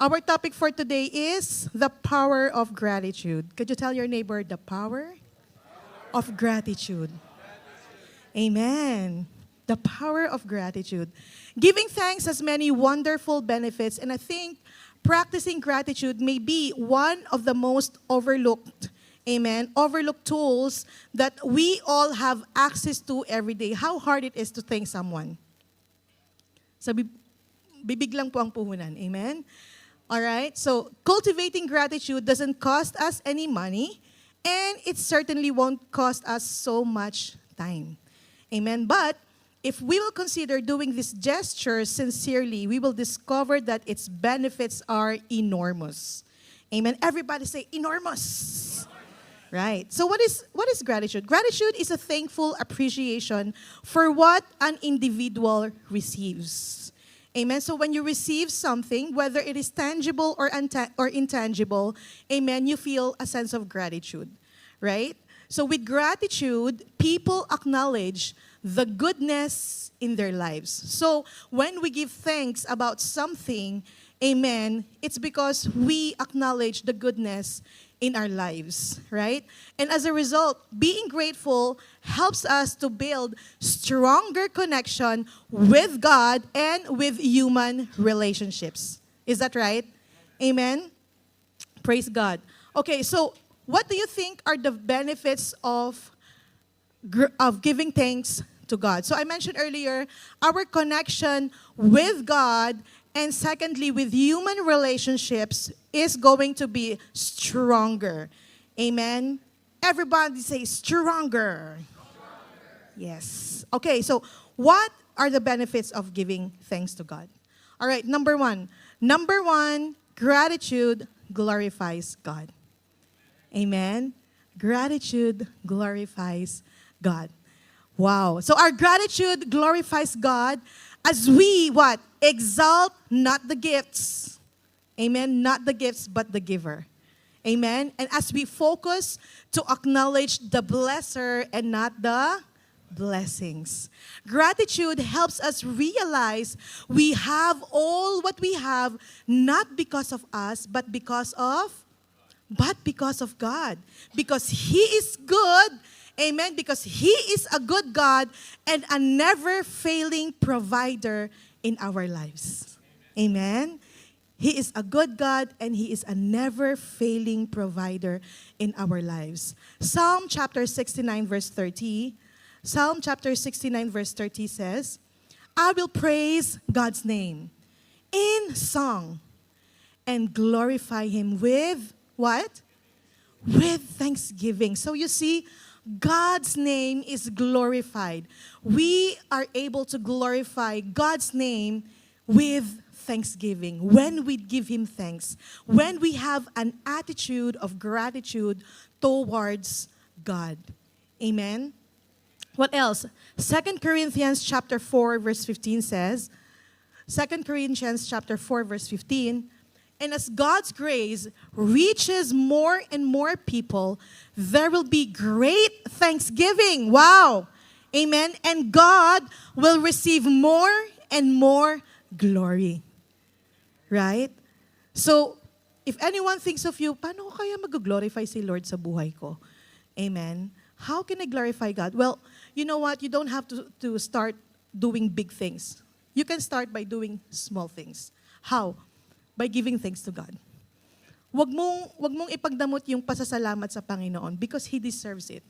Our topic for today is the power of gratitude. Could you tell your neighbor the power of gratitude? Amen. The power of gratitude. Giving thanks has many wonderful benefits, and I think practicing gratitude may be one of the most overlooked, overlooked tools that we all have access to every day. How hard it is to thank someone. Sabi, bibig lang po ang puhunan. Amen? Alright? So, cultivating gratitude doesn't cost us any money, and it certainly won't cost us so much time. Amen? But, if we will consider doing this gesture sincerely, we will discover that its benefits are enormous. Amen? Everybody say, enormous. Right. So what is gratitude? Gratitude is a thankful appreciation for what an individual receives. Amen. So when you receive something, whether it is tangible or intangible, amen, you feel a sense of gratitude. Right? So with gratitude, people acknowledge the goodness in their lives. So when we give thanks about something, amen, it's because we acknowledge the goodness in our lives, right? And as a result, being grateful helps us to build stronger connection with God and with human relationships. Is that right? Amen? Praise God. Okay, so what do you think are the benefits of giving thanks to God? So I mentioned earlier, our connection with God and secondly, with human relationships is going to be stronger. Amen? Everybody say stronger. Yes. Okay, so what are the benefits of giving thanks to God? All right, number one. Number one, gratitude glorifies God. Amen? Gratitude glorifies God. Wow. So our gratitude glorifies God as we, what? Exalt not the gifts. Amen? Not the gifts, but the giver. Amen? And as we focus to acknowledge the blesser and not the blessings. Gratitude helps us realize we have all what we have, not because of us, but because of God. Because He is good. Amen? Because He is a good God and a never-failing provider in our lives. Amen? He is a good God and He is a never-failing provider in our lives. Psalm chapter 69 verse 30. Psalm chapter 69 verse 30 says, I will praise God's name in song and glorify Him with what? With thanksgiving. So you see, God's name is glorified. We are able to glorify God's name with thanksgiving. When we give Him thanks, when we have an attitude of gratitude towards God. Amen? What else? 2 Corinthians chapter 4 verse 15 says, 2 Corinthians chapter 4 verse 15, and as God's grace reaches more and more people, there will be great thanksgiving. Wow. Amen. And God will receive more and more glory. Right? So, if anyone thinks of you, paano ko kaya mag-glorify si Lord sa buhay ko? Amen. How can I glorify God? Well, you know what? You don't have to start doing big things. You can start by doing small things. How? By giving thanks to God. Wag mong ipagdamot yung pasasalamat sa Panginoon because He deserves it.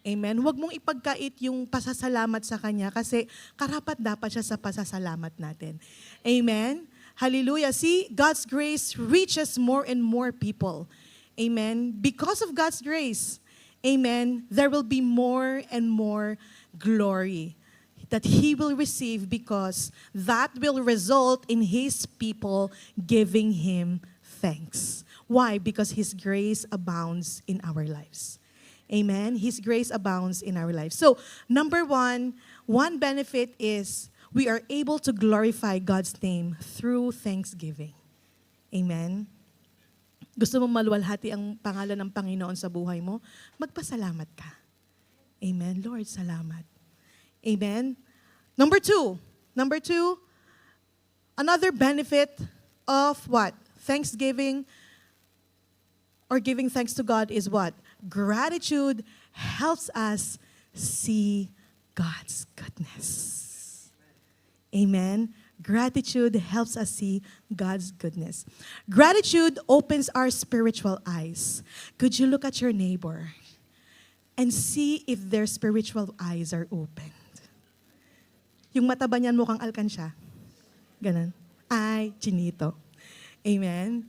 Amen? Wag mong ipagkait yung pasasalamat sa Kanya kasi karapat-dapat siya sa pasasalamat natin. Amen? Hallelujah. See, God's grace reaches more and more people. Amen? Because of God's grace, amen, there will be more and more glory that He will receive because that will result in His people giving Him thanks. Why? Because His grace abounds in our lives. Amen? His grace abounds in our lives. So, number one benefit is we are able to glorify God's name through thanksgiving. Amen? Gusto mo maluwalhati ang pangalan ng Panginoon sa buhay mo? Magpasalamat ka. Amen? Lord, salamat. Amen? Number two, another benefit of what? Thanksgiving or giving thanks to God is what? Gratitude helps us see God's goodness. Amen. Gratitude helps us see God's goodness. Gratitude opens our spiritual eyes. Could you look at your neighbor and see if their spiritual eyes are opened? Yung mata ba niyan mukhang alkansya? Ganun. Ay, chinito. Amen.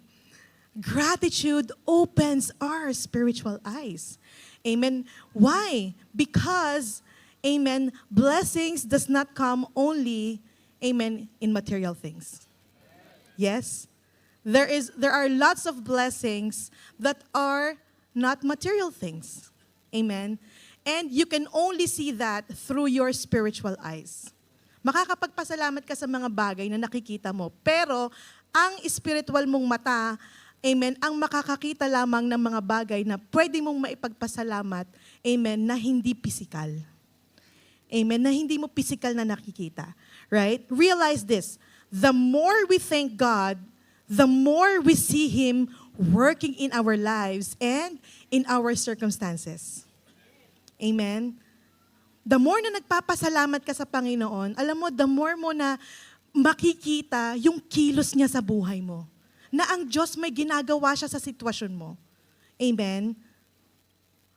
Gratitude opens our spiritual eyes. Amen. Why? Because, amen, blessings does not come only, amen, in material things. Yes? There are lots of blessings that are not material things. Amen? And you can only see that through your spiritual eyes. Makakapagpasalamat ka sa mga bagay na nakikita mo, pero ang spiritual mong mata, amen, ang makakakita lamang ng mga bagay na pwede mong maipagpasalamat, amen, na hindi physical. Amen, na hindi mo physical na nakikita. Right? Realize this, the more we thank God, the more we see Him working in our lives and in our circumstances. Amen? The more na nagpapasalamat ka sa Panginoon, alam mo, the more mo na makikita yung kilos niya sa buhay mo. Na ang Diyos may ginagawa siya sa sitwasyon mo. Amen?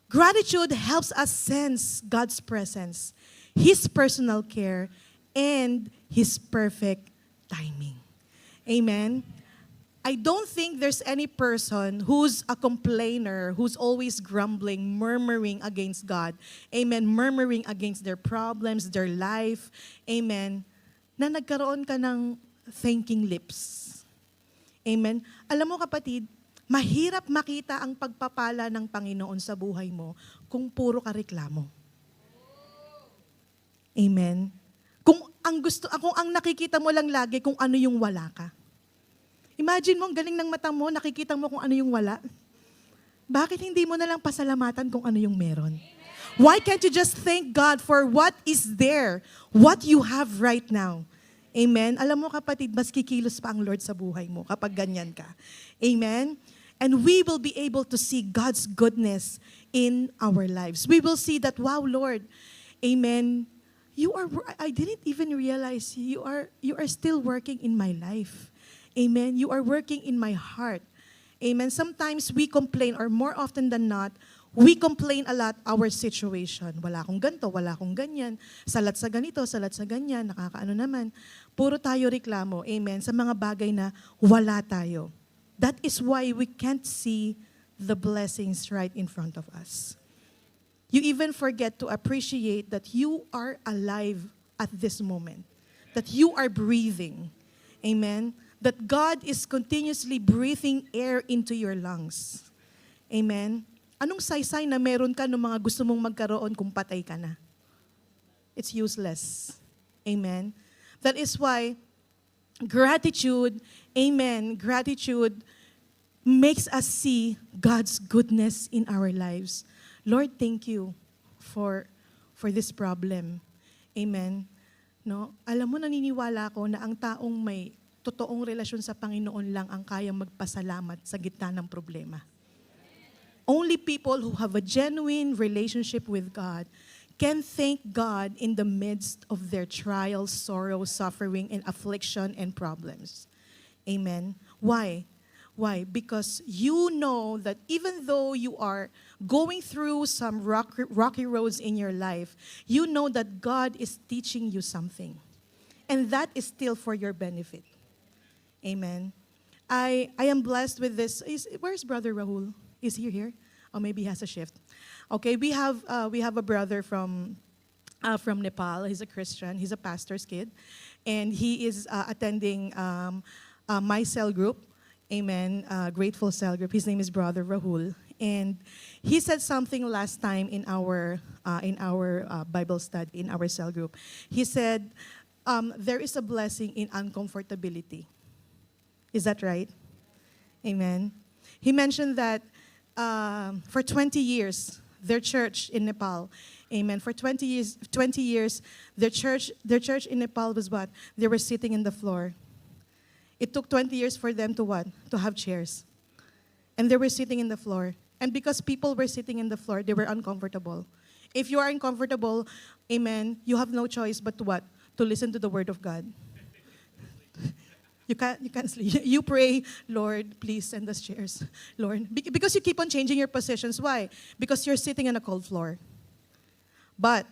Gratitude helps us sense God's presence, His personal care, and His perfect timing. Amen? I don't think there's any person who's a complainer, who's always grumbling, murmuring against God. Amen. Murmuring against their problems, their life. Amen. Na nagkaroon ka ng thanking lips. Amen. Alam mo kapatid, mahirap makita ang pagpapala ng Panginoon sa buhay mo kung puro ka reklamo. Amen. Kung ang nakikita mo lang lagi kung ano yung wala ka. Imagine mo, ang galing ng mata mo, nakikita mo kung ano yung wala. Bakit hindi mo na lang pasalamatan kung ano yung meron? Why can't you just thank God for what is there, what you have right now? Amen? Alam mo kapatid, mas kikilos pa ang Lord sa buhay mo kapag ganyan ka. Amen? And we will be able to see God's goodness in our lives. We will see that, wow, Lord, amen, I didn't even realize you are still working in my life. Amen. You are working in my heart. Amen. Sometimes we complain, or more often than not, we complain a lot our situation. Wala akong ganito, wala akong ganyan. Salat sa ganito, salat sa ganyan. Nakakaano naman. Puro tayo reklamo. Amen. Sa mga bagay na wala tayo. That is why we can't see the blessings right in front of us. You even forget to appreciate that you are alive at this moment. That you are breathing. Amen. That God is continuously breathing air into your lungs. Amen? Anong saysay na meron ka ng mga gusto mong magkaroon kung patay ka na? It's useless. Amen? That is why gratitude, amen, gratitude makes us see God's goodness in our lives. Lord, thank you for this problem. Amen? No? Alam mo, naniniwala ako na ang taong may totoong relasyon sa Panginoon lang ang kayang magpasalamat sa gitna ng problema. Only people who have a genuine relationship with God can thank God in the midst of their trials, sorrow, suffering, and affliction and problems. Amen? Why? Why? Because you know that even though you are going through some rocky roads in your life, you know that God is teaching you something. And that is still for your benefit. Amen. I am blessed with this. Where's Brother Rahul? Is he here? Or maybe he has a shift. Okay, we have a brother from Nepal. He's a Christian. He's a pastor's kid, and he is attending my cell group. Amen. Grateful cell group. His name is Brother Rahul, and he said something last time in our Bible study in our cell group. He said, there is a blessing in uncomfortability. Is that right? Amen. He mentioned that for 20 years, their church in Nepal, amen, for 20 years, their church in Nepal was what? They were sitting in the floor. It took 20 years for them to what? To have chairs. And they were sitting in the floor. And because people were sitting in the floor, they were uncomfortable. If you are uncomfortable, amen, you have no choice but to what? To listen to the word of God. You can't sleep. You pray, Lord, please send us chairs. Lord, because you keep on changing your positions. Why? Because you're sitting on a cold floor. But,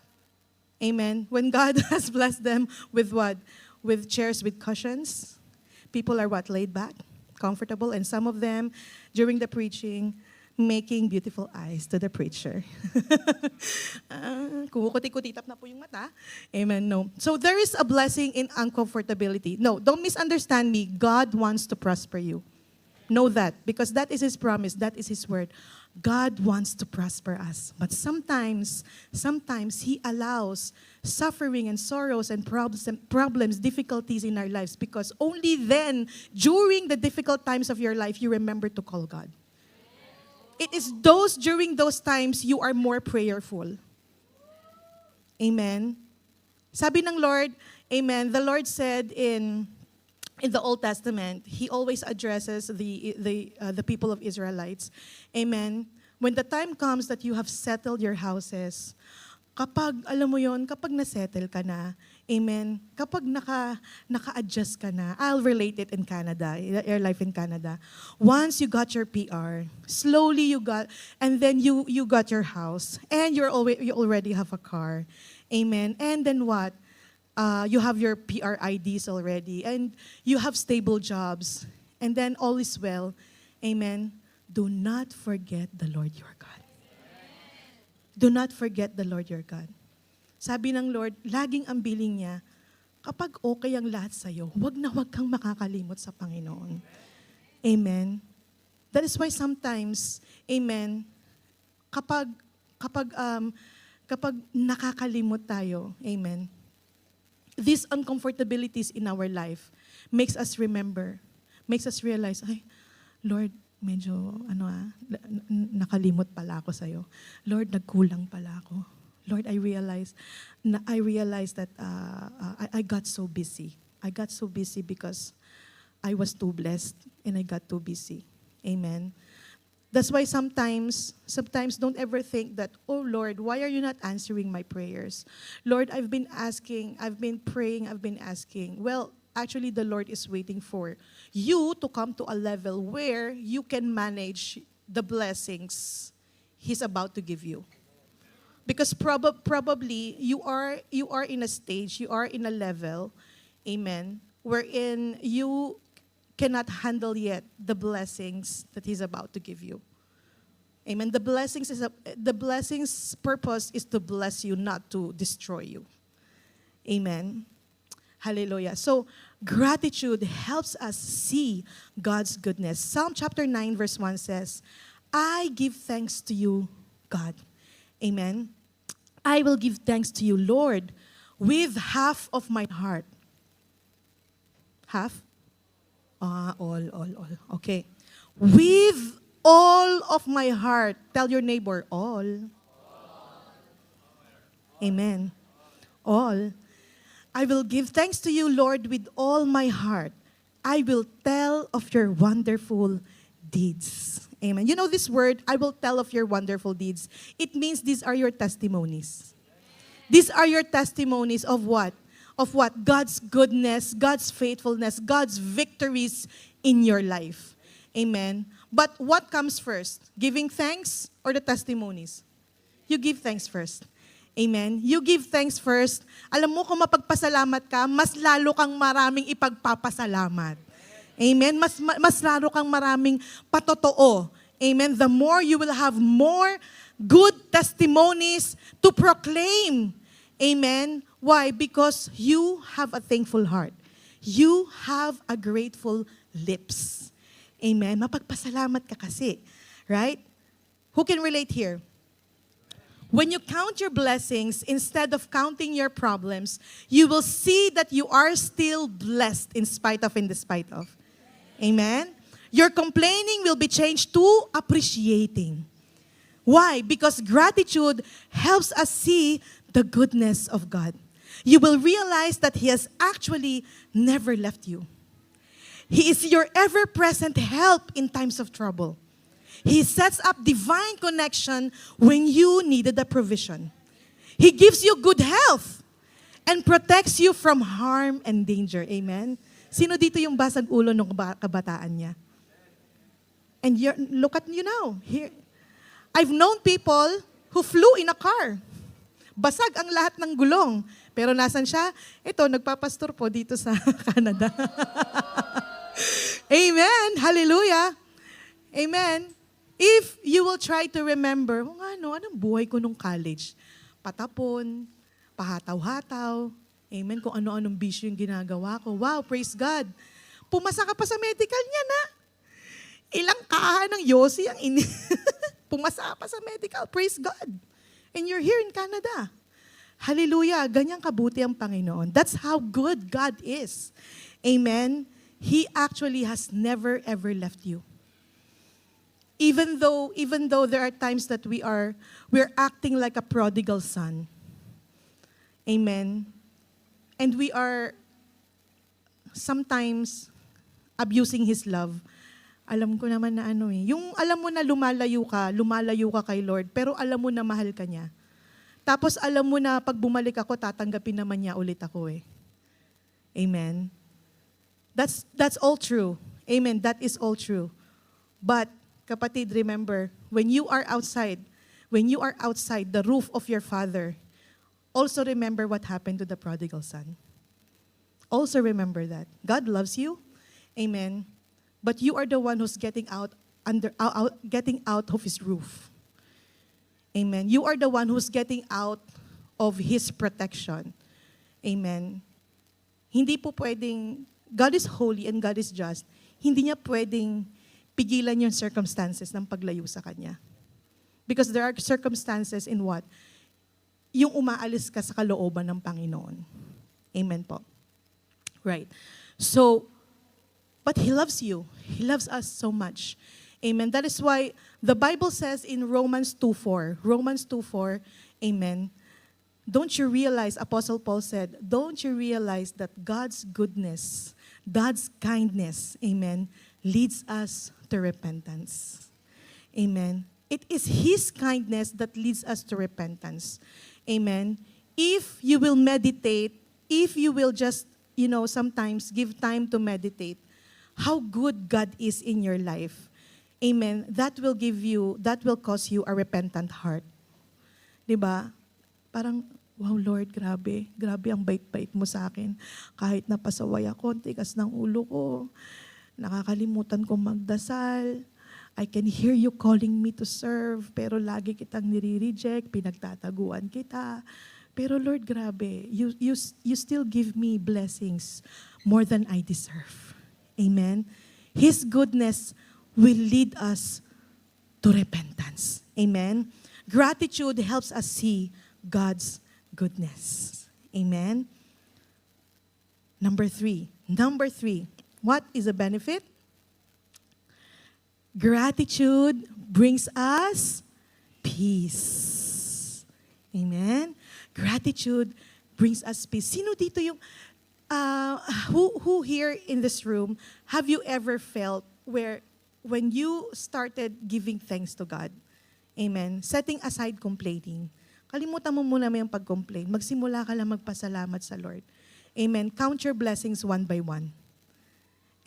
amen, when God has blessed them with what? With chairs with cushions, people are what? Laid back, comfortable, and some of them, during the preaching, making beautiful eyes to the preacher. Kumukuti-kutitap na po yung mata. Amen, no. So there is a blessing in uncomfortability. No, don't misunderstand me. God wants to prosper you. Know that, because that is His promise, that is His word. God wants to prosper us. But sometimes He allows suffering and sorrows and problems, difficulties in our lives, because only then, during the difficult times of your life, you remember to call God. It is during those times, you are more prayerful. Amen. Sabi ng Lord, amen, the Lord said in the Old Testament, He always addresses the people of Israelites. Amen. When the time comes that you have settled your houses, kapag, alam mo yon, kapag na-settle ka na, amen, kapag naka-adjust ka na, I'll relate it in Canada, your life in Canada. Once you got your PR, slowly you got, and then you got your house, and you already have a car. Amen. And then what? You have your PR IDs already, and you have stable jobs, and then all is well. Amen. Do not forget the Lord your God. Do not forget the Lord your God. Sabi ng Lord, laging ang billing niya, kapag okay ang lahat sa'yo, huwag kang makakalimot sa Panginoon. Amen. That is why sometimes, amen, kapag nakakalimot tayo, amen, these uncomfortabilities in our life makes us remember, makes us realize, ay, Lord, medyo, nakalimot pala ako sa'yo. Lord, nagkulang pala ako. Lord, I realized that I got so busy. I got so busy because I was too blessed and I got too busy. Amen. That's why sometimes don't ever think that, oh Lord, why are you not answering my prayers? Lord, I've been asking, I've been praying, I've been asking. Well, actually, the Lord is waiting for you to come to a level where you can manage the blessings He's about to give you. Because probably you are in a stage, you are in a level, amen, wherein you cannot handle yet the blessings that He's about to give you. Amen. The blessings purpose is to bless you, not to destroy you. Amen. Hallelujah. So, gratitude helps us see God's goodness. Psalm chapter 9 verse 1 says, I give thanks to you, God. Amen. I will give thanks to you, Lord, with half of my heart. Half? All. Okay. With all of my heart. Tell your neighbor, all. Amen. All. I will give thanks to you, Lord, with all my heart. I will tell of your wonderful deeds. Amen. You know this word, I will tell of your wonderful deeds. It means these are your testimonies. These are your testimonies of what? Of what? God's goodness, God's faithfulness, God's victories in your life. Amen. But what comes first? Giving thanks or the testimonies? You give thanks first. Amen. You give thanks first. Alam mo, kung mapagpasalamat ka, mas lalo kang maraming ipagpapasalamat. Amen. Mas lalo kang maraming patotoo. Amen. The more you will have more good testimonies to proclaim. Amen. Why? Because you have a thankful heart. You have a grateful lips. Amen. Mapagpasalamat ka kasi. Right? Who can relate here? When you count your blessings instead of counting your problems, you will see that you are still blessed in spite of and despite of. Amen? Your complaining will be changed to appreciating. Why? Because gratitude helps us see the goodness of God. You will realize that He has actually never left you. He is your ever-present help in times of trouble. He sets up divine connection when you needed a provision. He gives you good health and protects you from harm and danger. Amen? Sino dito yung basag ulo ng kabataan niya? And look at you now. Here, I've known people who flew in a car. Basag ang lahat ng gulong. Pero nasan siya? Ito, nagpapastor po dito sa Canada. Amen. Hallelujah. Amen. If you will try to remember, anong buhay ko nung college? Patapon, pahataw-hataw. Amen. Kung ano-anong bisyo yung ginagawa ko. Wow, praise God. Pumasa ka pa sa medical niya na. Ilang kahan ng Yossi ang pumasa pa sa medical. Praise God. And you're here in Canada. Hallelujah. Ganyang kabuti ang Panginoon. That's how good God is. Amen. He actually has never ever left you. Even though there are times that we're acting like a prodigal son. Amen. And we are sometimes abusing His love. Alam ko naman na yung alam mo na lumalayo ka kay Lord, pero alam mo na mahal ka niya. Tapos alam mo na pag bumalik ako, tatanggapin naman niya ulit ako eh. Amen. That's all true. Amen. That is all true. But, kapatid, remember, when you are outside the roof of your Father, also remember what happened to the prodigal son. Also remember that. God loves you. Amen. But you are the one who's getting out of His roof. Amen. You are the one who's getting out of His protection. Amen. Hindi po pwedeng, God is holy and God is just. Hindi niya pwedeng pigilan yung circumstances ng paglayo sa Kanya. Because there are circumstances in what? Yung umaalis ka sa kalooban ng Panginoon. Amen po. Right. So, but He loves you. He loves us so much. Amen. That is why the Bible says in Romans 2:4, amen, don't you realize, Apostle Paul said, don't you realize that God's goodness, God's kindness, amen, leads us to repentance. Amen. It is His kindness that leads us to repentance. Amen. If you will meditate, if you will just, sometimes give time to meditate, how good God is in your life. Amen. That will cause you a repentant heart. Diba? Parang, wow Lord, grabe ang bait-bait mo sa akin. Kahit napasaway ako, tigas ng ulo ko, nakakalimutan kong magdasal, I can hear you calling me to serve, pero lagi kitang nire-reject, pinagtataguan kita. Pero Lord, grabe, you still give me blessings more than I deserve. Amen. His goodness will lead us to repentance. Amen. Gratitude helps us see God's goodness. Amen. Number three. What is a benefit? Gratitude brings us peace. Amen. Gratitude brings us peace. Sino dito yung who here in this room, have you ever felt where when you started giving thanks to God, amen, setting aside complaining, kalimutan mo muna yung pag-complain, magsimula ka lang magpasalamat sa Lord. Amen. Count your blessings one by one.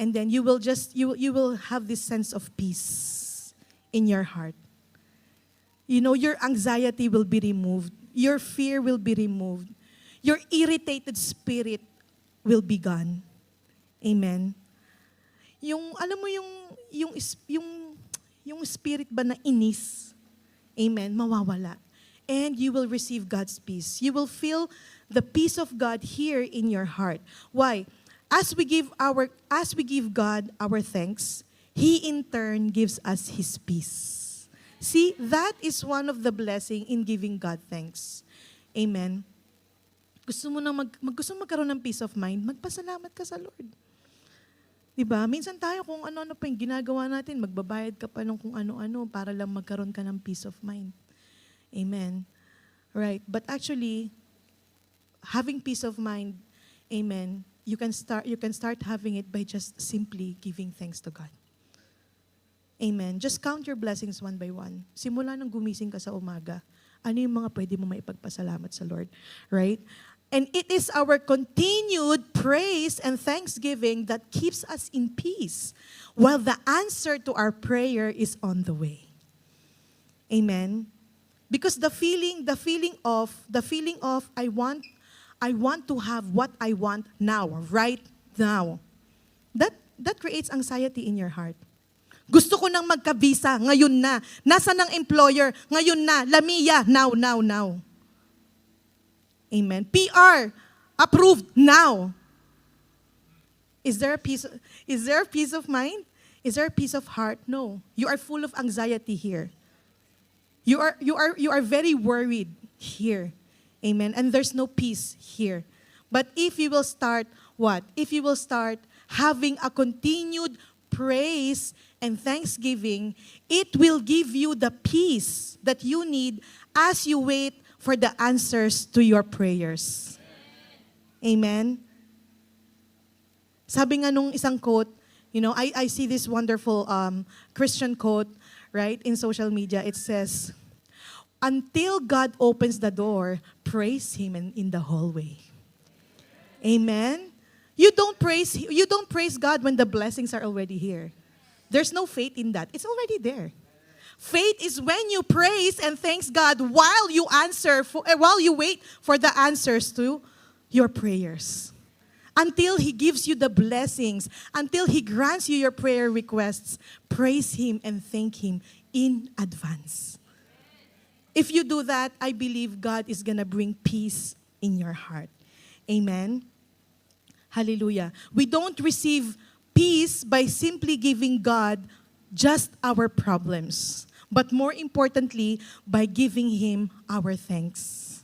And then you will have this sense of peace in your heart. Your anxiety will be removed. Your fear will be removed. Your irritated spirit will be gone. Amen. Alam mo yung spirit ba na inis, amen, mawawala. And you will receive God's peace. You will feel the peace of God here in your heart. Why? As we give God our thanks, He in turn gives us His peace. See, that is one of the blessing in giving God thanks. Amen. Gusto mo magkaroon ng peace of mind, magpasalamat ka sa Lord. Diba? Minsan tayo kung ano-ano pa yung ginagawa natin, magbabayad ka pa ng kung ano-ano para lang magkaroon ka ng peace of mind. Amen. Right. But actually, having peace of mind, amen, you can start having it by just simply giving thanks to God. Amen. Just count your blessings one by one. Simula nang gumising ka sa umaga, ano yung mga pwede mo maipagpasalamat sa Lord? Right? And it is our continued praise and thanksgiving that keeps us in peace while the answer to our prayer is on the way. Amen. Because the feeling of I want to have what I want now, right now. That creates anxiety in your heart. Gusto ko nang magka-visa, ngayon na. Nasa ng employer, ngayon na. Lamia, now. Amen. PR, approved, now. Is there a peace of mind? Is there a peace of heart? No. You are full of anxiety here. You are very worried here. Amen. And there's no peace here. But if you will start what? If you will start having a continued praise and thanksgiving, it will give you the peace that you need as you wait for the answers to your prayers. Amen. Sabi nga nung isang quote, I see this wonderful Christian quote, right, in social media. It says, "Until God opens the door, praise Him in the hallway." Amen. You don't praise God when the blessings are already here. There's no faith in that. It's already there. Faith is when you praise and thanks God while you wait for the answers to your prayers. Until He gives you the blessings, until He grants you your prayer requests, praise Him and thank Him in advance. If you do that, I believe God is gonna bring peace in your heart. Amen. Hallelujah. We don't receive peace by simply giving God just our problems, but more importantly, by giving Him our thanks.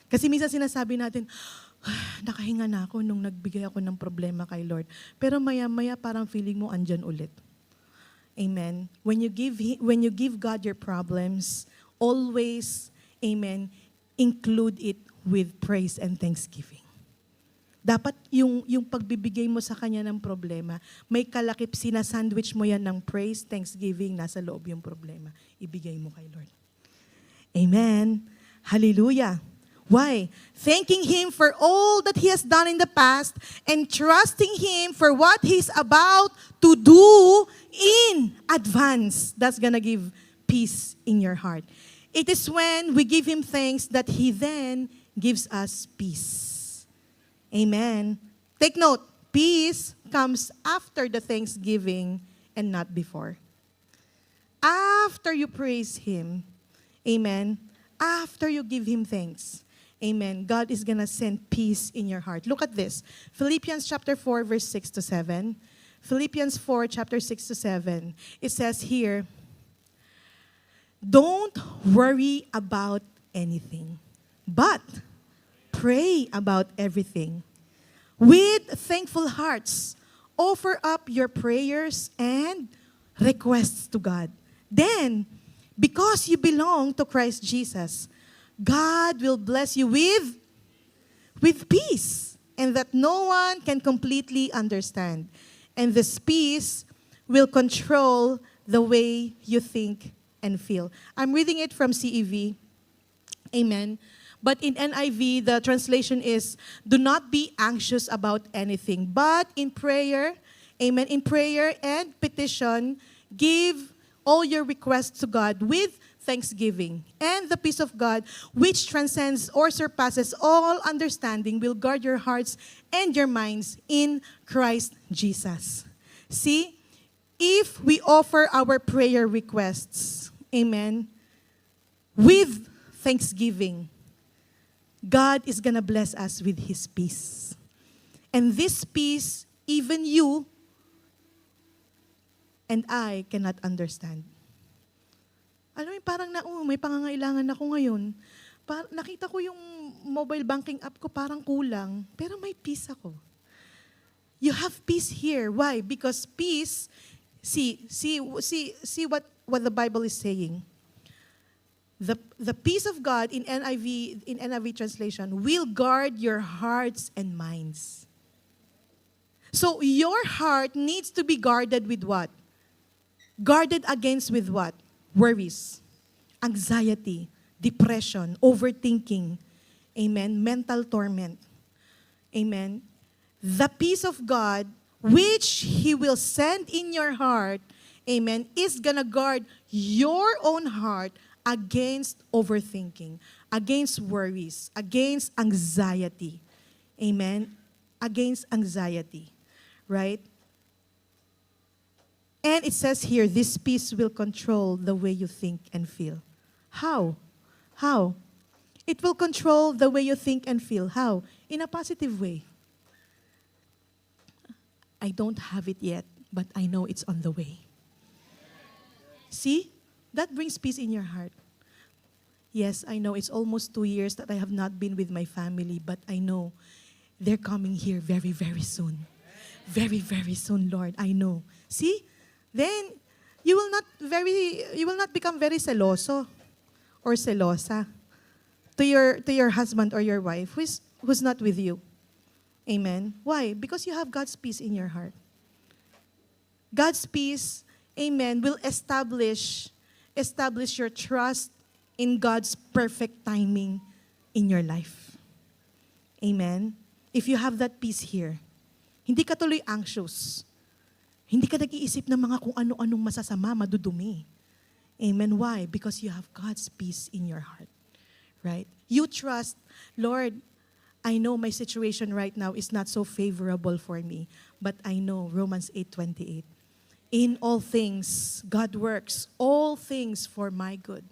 Kasi minsan sinasabi natin, nakahinga na ako nung nagbigay ako ng problema kay Lord. Pero maya-maya parang feeling mo andyan ulit. Amen. When you give God your problems, always, amen, include it with praise and thanksgiving. Dapat yung pagbibigay mo sa Kanya ng problema, may kalakip, sinasandwich mo yan ng praise, thanksgiving, nasa loob yung problema. Ibigay mo kay Lord. Amen. Hallelujah. Why? Thanking Him for all that He has done in the past and trusting Him for what He's about to do in advance. That's gonna give peace in your heart. It is when we give Him thanks that He then gives us peace. Amen. Take note, peace comes after the thanksgiving and not before. After you praise Him, amen, after you give Him thanks, amen, God is gonna send peace in your heart. Look at this. Philippians chapter 4, verse 6 to 7. Philippians 4, chapter 6 to 7. It says here, "Don't worry about anything, but pray about everything. With thankful hearts, offer up your prayers and requests to God. Then, because you belong to Christ Jesus, God will bless you with peace, and that no one can completely understand. And this peace will control the way you think and feel." I'm reading it from CEV. Amen. But in NIV, the translation is, "Do not be anxious about anything, but in prayer," amen, in prayer and petition, give all your requests to God with thanksgiving. And the peace of God, which transcends or surpasses all understanding, will guard your hearts and your minds in Christ Jesus. See, if we offer our prayer requests, amen, with thanksgiving, God is gonna bless us with His peace. And this peace, even you and I cannot understand. Alam mo, parang may pangangailangan ako ngayon. Nakita ko yung mobile banking app ko parang kulang, pero may peace ako. You have peace here. Why? Because peace, see what the Bible is saying. The peace of God in NIV translation will guard your hearts and minds. So your heart needs to be guarded with what? Guarded against with what? Worries, anxiety, depression, overthinking. Amen. Mental torment. Amen. The peace of God, which He will send in your heart, amen, is gonna guard your own heart against overthinking, against worries, against anxiety. Amen. Against anxiety. Right? And it says here, this peace will control the way you think and feel. How? How? It will control the way you think and feel. How? In a positive way. I don't have it yet, but I know it's on the way. See? That brings peace in your heart. Yes, I know it's almost 2 years that I have not been with my family, but I know they're coming here very, very soon. Very, very soon, Lord. I know. See? Then you will not become very celoso or celosa to your husband or your wife who's not with you. Amen. Why? Because you have God's peace in your heart. God's peace, amen, will establish your trust in God's perfect timing in your life. Amen. If you have that peace here, hindi ka tuloy anxious. Hindi ka nag-iisip ng mga kung ano-anong masasama, madudumi. Amen. Why? Because you have God's peace in your heart. Right? You trust, Lord, I know my situation right now is not so favorable for me, but I know Romans 8:28. In all things, God works all things for my good.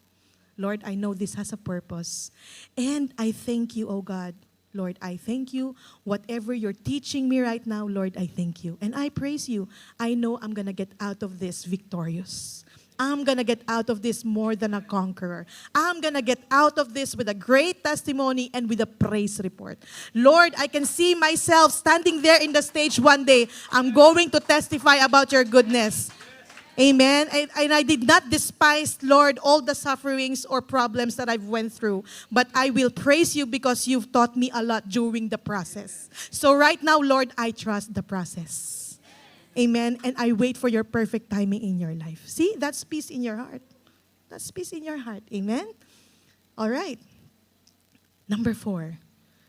Lord, I know this has a purpose. And I thank you, oh God. Lord, I thank you. Whatever you're teaching me right now, Lord, I thank you. And I praise you. I know I'm going to get out of this victorious. I'm going to get out of this more than a conqueror. I'm going to get out of this with a great testimony and with a praise report. Lord, I can see myself standing there in the stage one day. I'm going to testify about your goodness. Amen. And I did not despise, Lord, all the sufferings or problems that I've went through. But I will praise you because you've taught me a lot during the process. So right now, Lord, I trust the process. Amen. And I wait for your perfect timing in your life. See, that's peace in your heart. That's peace in your heart. Amen. All right. Number 4.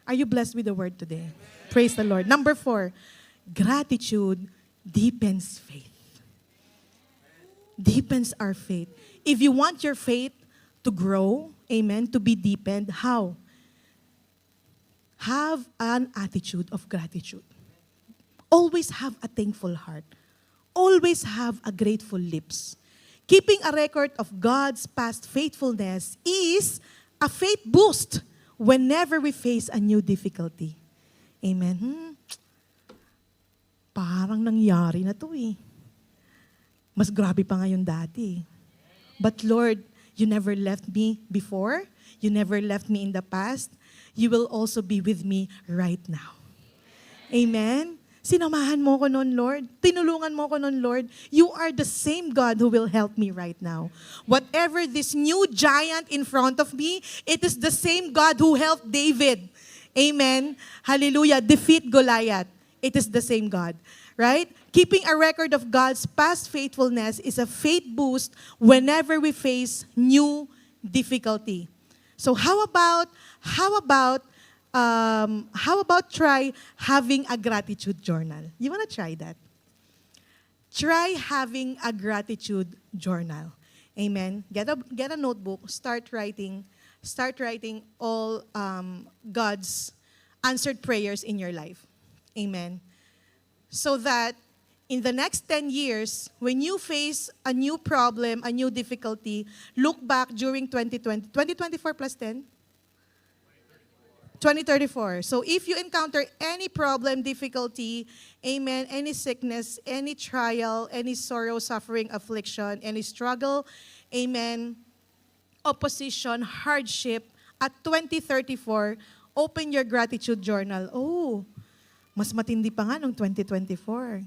Are you blessed with the word today? Praise the Lord. Number 4. Gratitude deepens faith. Deepens our faith. If you want your faith to grow, amen, to be deepened, how? Have an attitude of gratitude. Always have a thankful heart. Always have a grateful lips. Keeping a record of God's past faithfulness is a faith boost whenever we face a new difficulty. Amen. Parang nangyari na to eh. Mas grabe pa ngayon dati. But Lord, you never left me before. You never left me in the past. You will also be with me right now. Amen? Sinamahan mo ko noon, Lord. Tinulungan mo ko noon, Lord. You are the same God who will help me right now. Whatever this new giant in front of me, it is the same God who helped David. Amen? Hallelujah. Defeat Goliath. It is the same God. Right? Keeping a record of God's past faithfulness is a faith boost whenever we face new difficulty. So how about try having a gratitude journal? You want to try that? Try having a gratitude journal. Amen. Get a notebook. Start writing all God's answered prayers in your life. Amen. So that in the next 10 years, when you face a new problem, a new difficulty, look back during 2020, 2024 plus 10? 2034. So if you encounter any problem, difficulty, amen, any sickness, any trial, any sorrow, suffering, affliction, any struggle, amen, opposition, hardship, at 2034, open your gratitude journal. Oh, mas matindi pa nga noong 2024.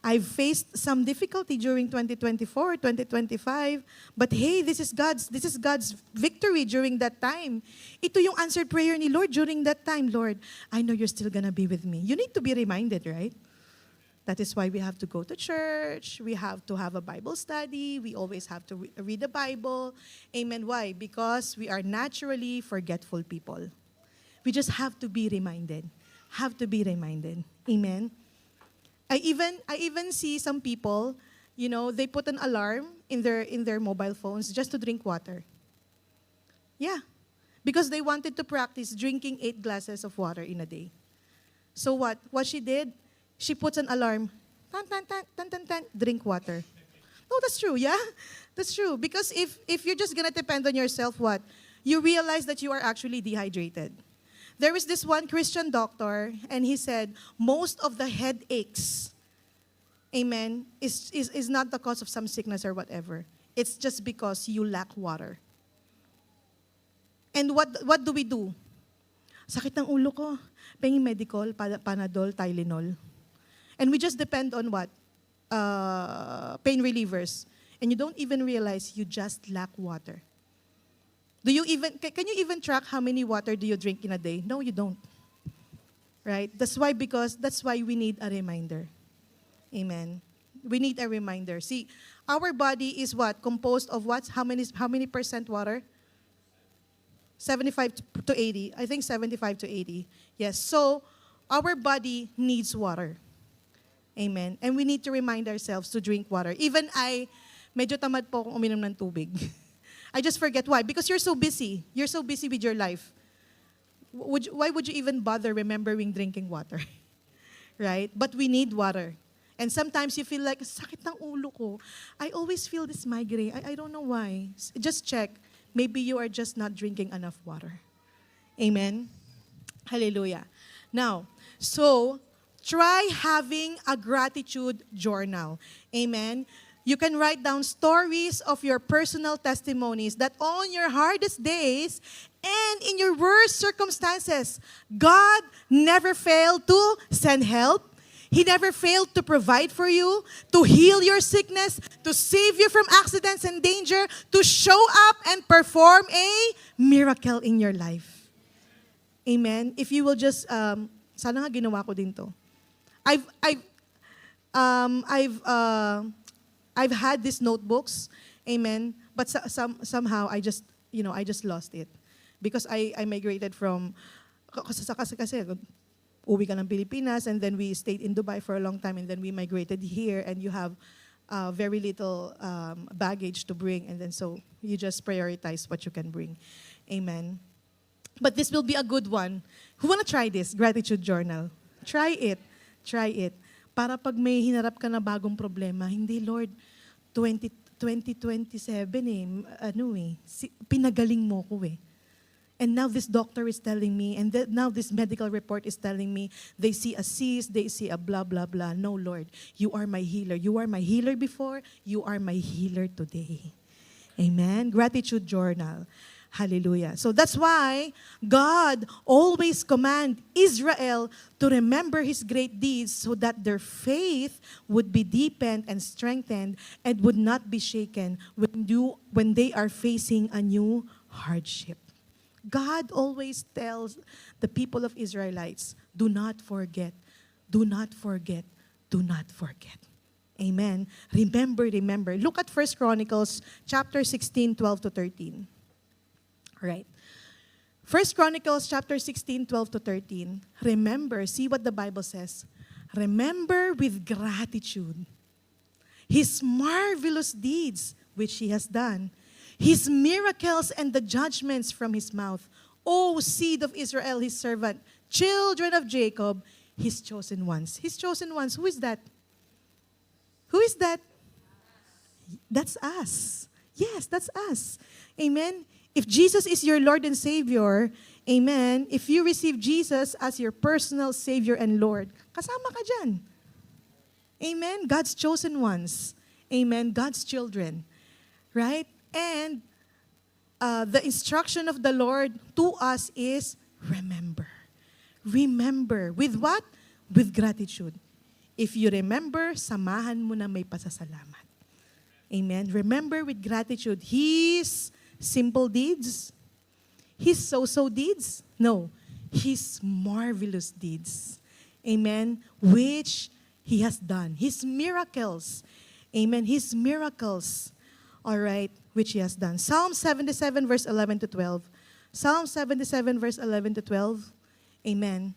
I've faced some difficulty during 2024, 2025, but hey, this is God's victory during that time. Ito yung answered prayer ni Lord during that time. Lord, I know you're still gonna be with me. You need to be reminded, right? That is why we have to go to church. We have to have a Bible study. We always have to read the Bible. Amen. Why? Because we are naturally forgetful people. We just have to be reminded. Have to be reminded. Amen. I even see some people, they put an alarm in their mobile phones just to drink water. Yeah. Because they wanted to practice drinking 8 glasses of water in a day. So what? What she did, she puts an alarm. Tan, tan, tan, tan, tan, tan, drink water. No, that's true, yeah? That's true. Because if you're just going to depend on yourself, what? You realize that you are actually dehydrated. There is this one Christian doctor, and he said, most of the headaches, amen, is not the cause of some sickness or whatever. It's just because you lack water. And what do we do? Sakit ng ulo ko. Pengin medical, Panadol, Tylenol. And we just depend on what? Pain relievers. And you don't even realize you just lack water. Can you even track how many water do you drink in a day? No, you don't. Right? That's why we need a reminder. Amen. We need a reminder. See, our body is what? Composed of what? How many percent water? 75 to 80. I think 75 to 80. Yes. So, our body needs water. Amen. And we need to remind ourselves to drink water. Even medyo tamad po akong uminom ng tubig. I just forget why. Because you're so busy. You're so busy with your life. Why would you even bother remembering drinking water? Right? But we need water. And sometimes you feel like, sakit ng ulo ko. I always feel this migraine. I don't know why. Just check. Maybe you are just not drinking enough water. Amen? Hallelujah. Now, so, try having a gratitude journal. Amen? You can write down stories of your personal testimonies that on your hardest days and in your worst circumstances, God never failed to send help. He never failed to provide for you, to heal your sickness, to save you from accidents and danger, to show up and perform a miracle in your life. Amen? If you will just, sana nga ginawa ko din to. I've had these notebooks, amen, but somehow I just lost it. Because I migrated from, kasi uwi ka ng Pilipinas, and then we stayed in Dubai for a long time, and then we migrated here, and you have very little baggage to bring, and then so you just prioritize what you can bring. Amen. But this will be a good one. Who wanna try this? Gratitude journal. Try it. Try it. Para pag may hinarap ka na bagong problema, hindi, Lord, 2027 pinagaling mo ko eh. And now this doctor is telling me, and now this medical report is telling me, they see a cyst, they see a blah, blah, blah. No, Lord, you are my healer. You are my healer before, you are my healer today. Amen? Gratitude journal. Hallelujah. So that's why God always command Israel to remember His great deeds so that their faith would be deepened and strengthened and would not be shaken when they are facing a new hardship. God always tells the people of Israelites, do not forget, do not forget, do not forget. Amen. Remember. Look at 1 Chronicles chapter 16, 12 to 13. All right. 1 Chronicles chapter 16, 12 to 13. Remember, see what the Bible says. Remember with gratitude His marvelous deeds which He has done, His miracles and the judgments from His mouth. O seed of Israel, His servant, children of Jacob, His chosen ones. His chosen ones, who is that? Who is that? That's us. Yes, that's us. Amen. If Jesus is your Lord and Savior, amen, if you receive Jesus as your personal Savior and Lord, kasama ka dyan. Amen. God's chosen ones. Amen. God's children. Right? And the instruction of the Lord to us is remember. Remember. With what? With gratitude. If you remember, samahan mo na may pasasalamat. Amen. Remember with gratitude His simple deeds, His so-so deeds. No, His marvelous deeds. Amen. Which He has done. His miracles. Amen. His miracles. All right, which He has done. Psalm 77 verse 11 to 12. Psalm 77 verse 11 to 12. Amen.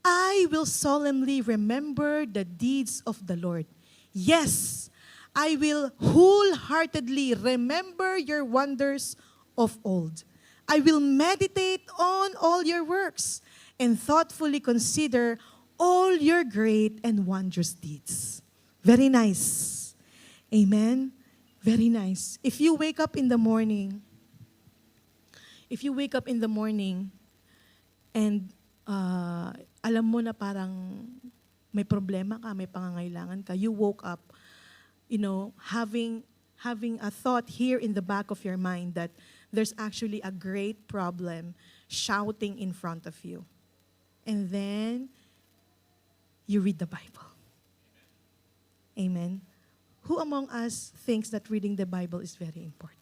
I will solemnly remember the deeds of the Lord. Yes, I will wholeheartedly remember your wonders of old. I will meditate on all your works and thoughtfully consider all your great and wondrous deeds. Very nice. Amen. Very nice. If you wake up in the morning, and alam mo na parang may problema ka, may pangangailangan ka, you woke up, having a thought here in the back of your mind that there's actually a great problem shouting in front of you. And then, you read the Bible. Amen. Who among us thinks that reading the Bible is very important?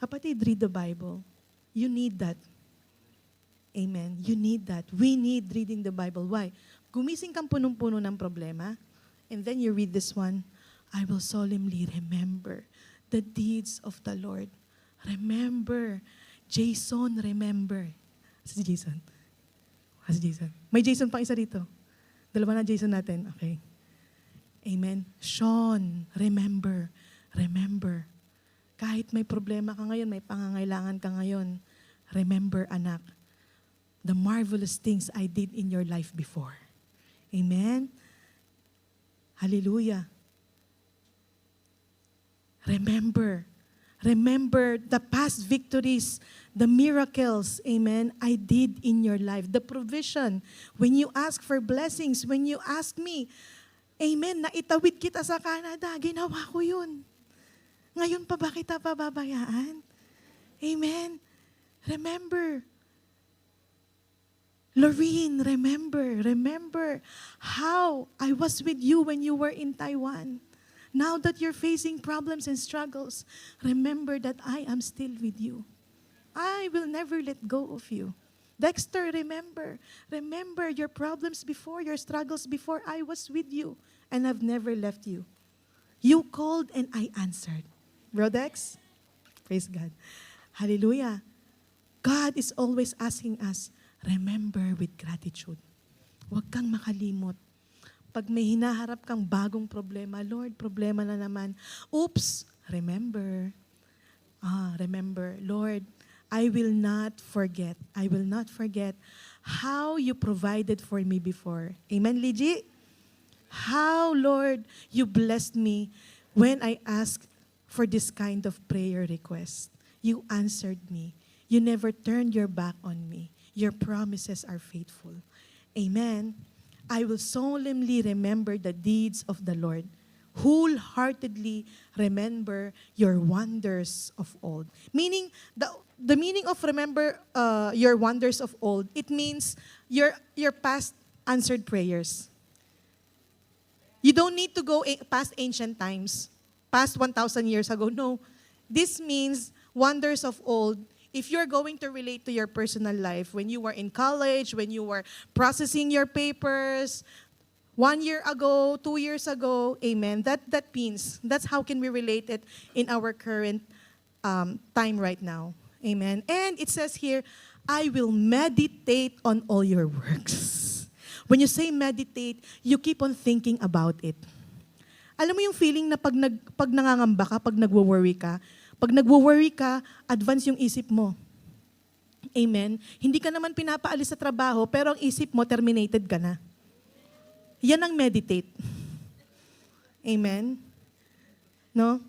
Kapatid, read the Bible. You need that. Amen. You need that. We need reading the Bible. Why? Gumising kang punong-puno ng problema, and then you read this one, I will solemnly remember the deeds of the Lord. Remember. Jason, remember. Si Jason. Si Jason. May Jason pang isa dito. Dalawa na Jason natin. Okay. Amen. Sean, remember. Remember. Kahit may problema ka ngayon, may pangangailangan ka ngayon, remember, anak, the marvelous things I did in your life before. Amen? Hallelujah. Remember. Remember the past victories, the miracles, amen, I did in your life. The provision. When you ask for blessings, when you ask me, amen, naitawid kita sa Canada, ginawa ko yun. Ngayon pa ba kita pababayaan? Amen. Remember. Lorene, remember how I was with you when you were in Taiwan. Now that you're facing problems and struggles, remember that I am still with you. I will never let go of you. Dexter, remember your problems before, your struggles before. I was with you and I've never left you. You called and I answered. Bro Dex, praise God. Hallelujah. God is always asking us, remember with gratitude. Huwag kang makalimot. Pag may hinaharap kang bagong problema, Lord, problema na naman. Oops, remember. Remember, Lord, I will not forget how you provided for me before. Amen, Ligi? How, Lord, you blessed me when I asked for this kind of prayer request. You answered me. You never turned your back on me. Your promises are faithful. Amen. I will solemnly remember the deeds of the Lord. Wholeheartedly remember your wonders of old. Meaning, the meaning of remember your wonders of old, it means your past answered prayers. You don't need to go past ancient times, past 1,000 years ago. No. This means wonders of old. If you're going to relate to your personal life, when you were in college, when you were processing your papers, 1 year ago, 2 years ago, amen, that means, that's how can we relate it in our current time right now. Amen. And it says here, I will meditate on all your works. When you say meditate, you keep on thinking about it. Alam mo yung feeling na pag nangangamba ka, pag nagwo-worry ka, advance yung isip mo. Amen? Hindi ka naman pinapaalis sa trabaho, pero ang isip mo, terminated ka na. Yan ang meditate. Amen? No?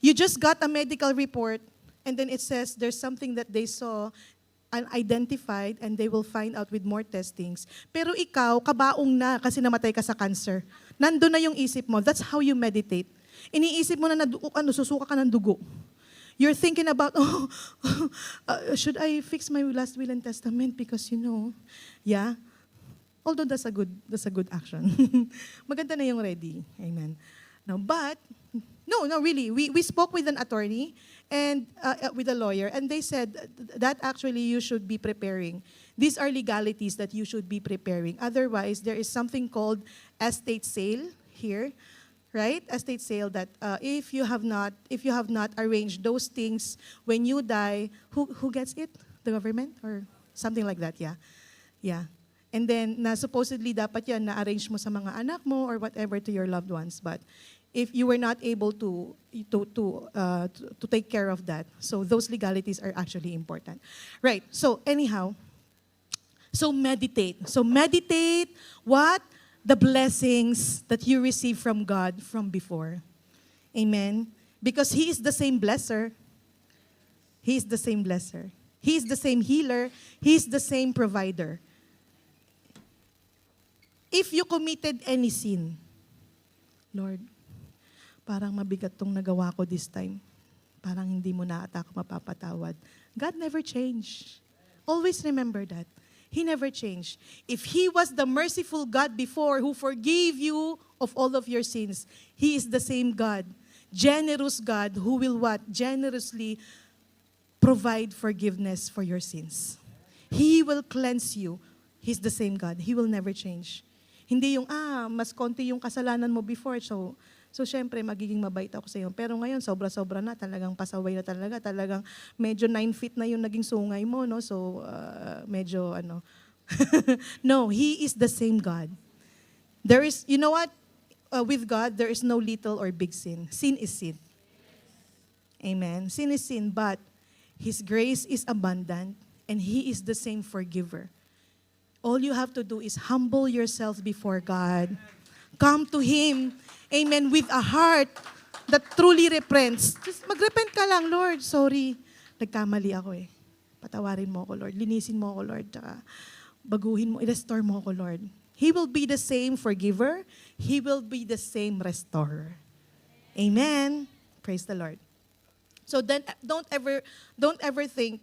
You just got a medical report, and then it says there's something that they saw, unidentified, and they will find out with more testings. Pero ikaw, kabaong na kasi namatay ka sa cancer. Nandun na yung isip mo. That's how you meditate. Iniisip mo na susuka ka ng dugo. You're thinking about, should I fix my last will and testament? Because, yeah. Although that's a good action. Maganda na yung ready. Amen. Now, but, no, really. We spoke with an attorney and with a lawyer, and they said that actually you should be preparing These are legalities that you should be preparing. Otherwise, there is something called estate sale here, right? Estate sale that if you have not arranged those things when you die, who gets it? The government or something like that, yeah. Yeah. And then supposedly dapat yan na-arrange mo sa mga anak mo or whatever to your loved ones, but if you were not able to take care of that, so those legalities are actually important. Right. So anyhow, so meditate. So meditate what? The blessings that you receive from God from before. Amen. Because He is the same blesser. He is the same blesser. He is the same healer. He is the same provider. If you committed any sin, Lord, parang mabigat tong nagawa ko this time. Parang hindi mo na ata ako mapapatawad. God never changed. Always remember that. He never changed. If He was the merciful God before who forgave you of all of your sins, He is the same God. Generous God who will what? Generously provide forgiveness for your sins. He will cleanse you. He's the same God. He will never change. Hindi yung, mas konti yung kasalanan mo before, so syempre, magiging mabait ako sa iyo. Pero ngayon, sobra-sobra na, talagang pasaway na talaga, talagang medyo 9 feet na yung naging sungay mo, no? So, medyo, No, He is the same God. There is, you know what? With God, there is no little or big sin. Sin is sin. Amen. Sin is sin, but His grace is abundant, and He is the same forgiver. All you have to do is humble yourself before God. Come to Him, amen, with a heart that truly repents. Just mag-repent ka lang, Lord, sorry. Nagkamali ako eh. Patawarin mo ako, Lord. Linisin mo ako, Lord. Tsaka baguhin mo, i-restore mo ako, Lord. He will be the same forgiver. He will be the same restorer. Amen. Praise the Lord. So then, don't ever think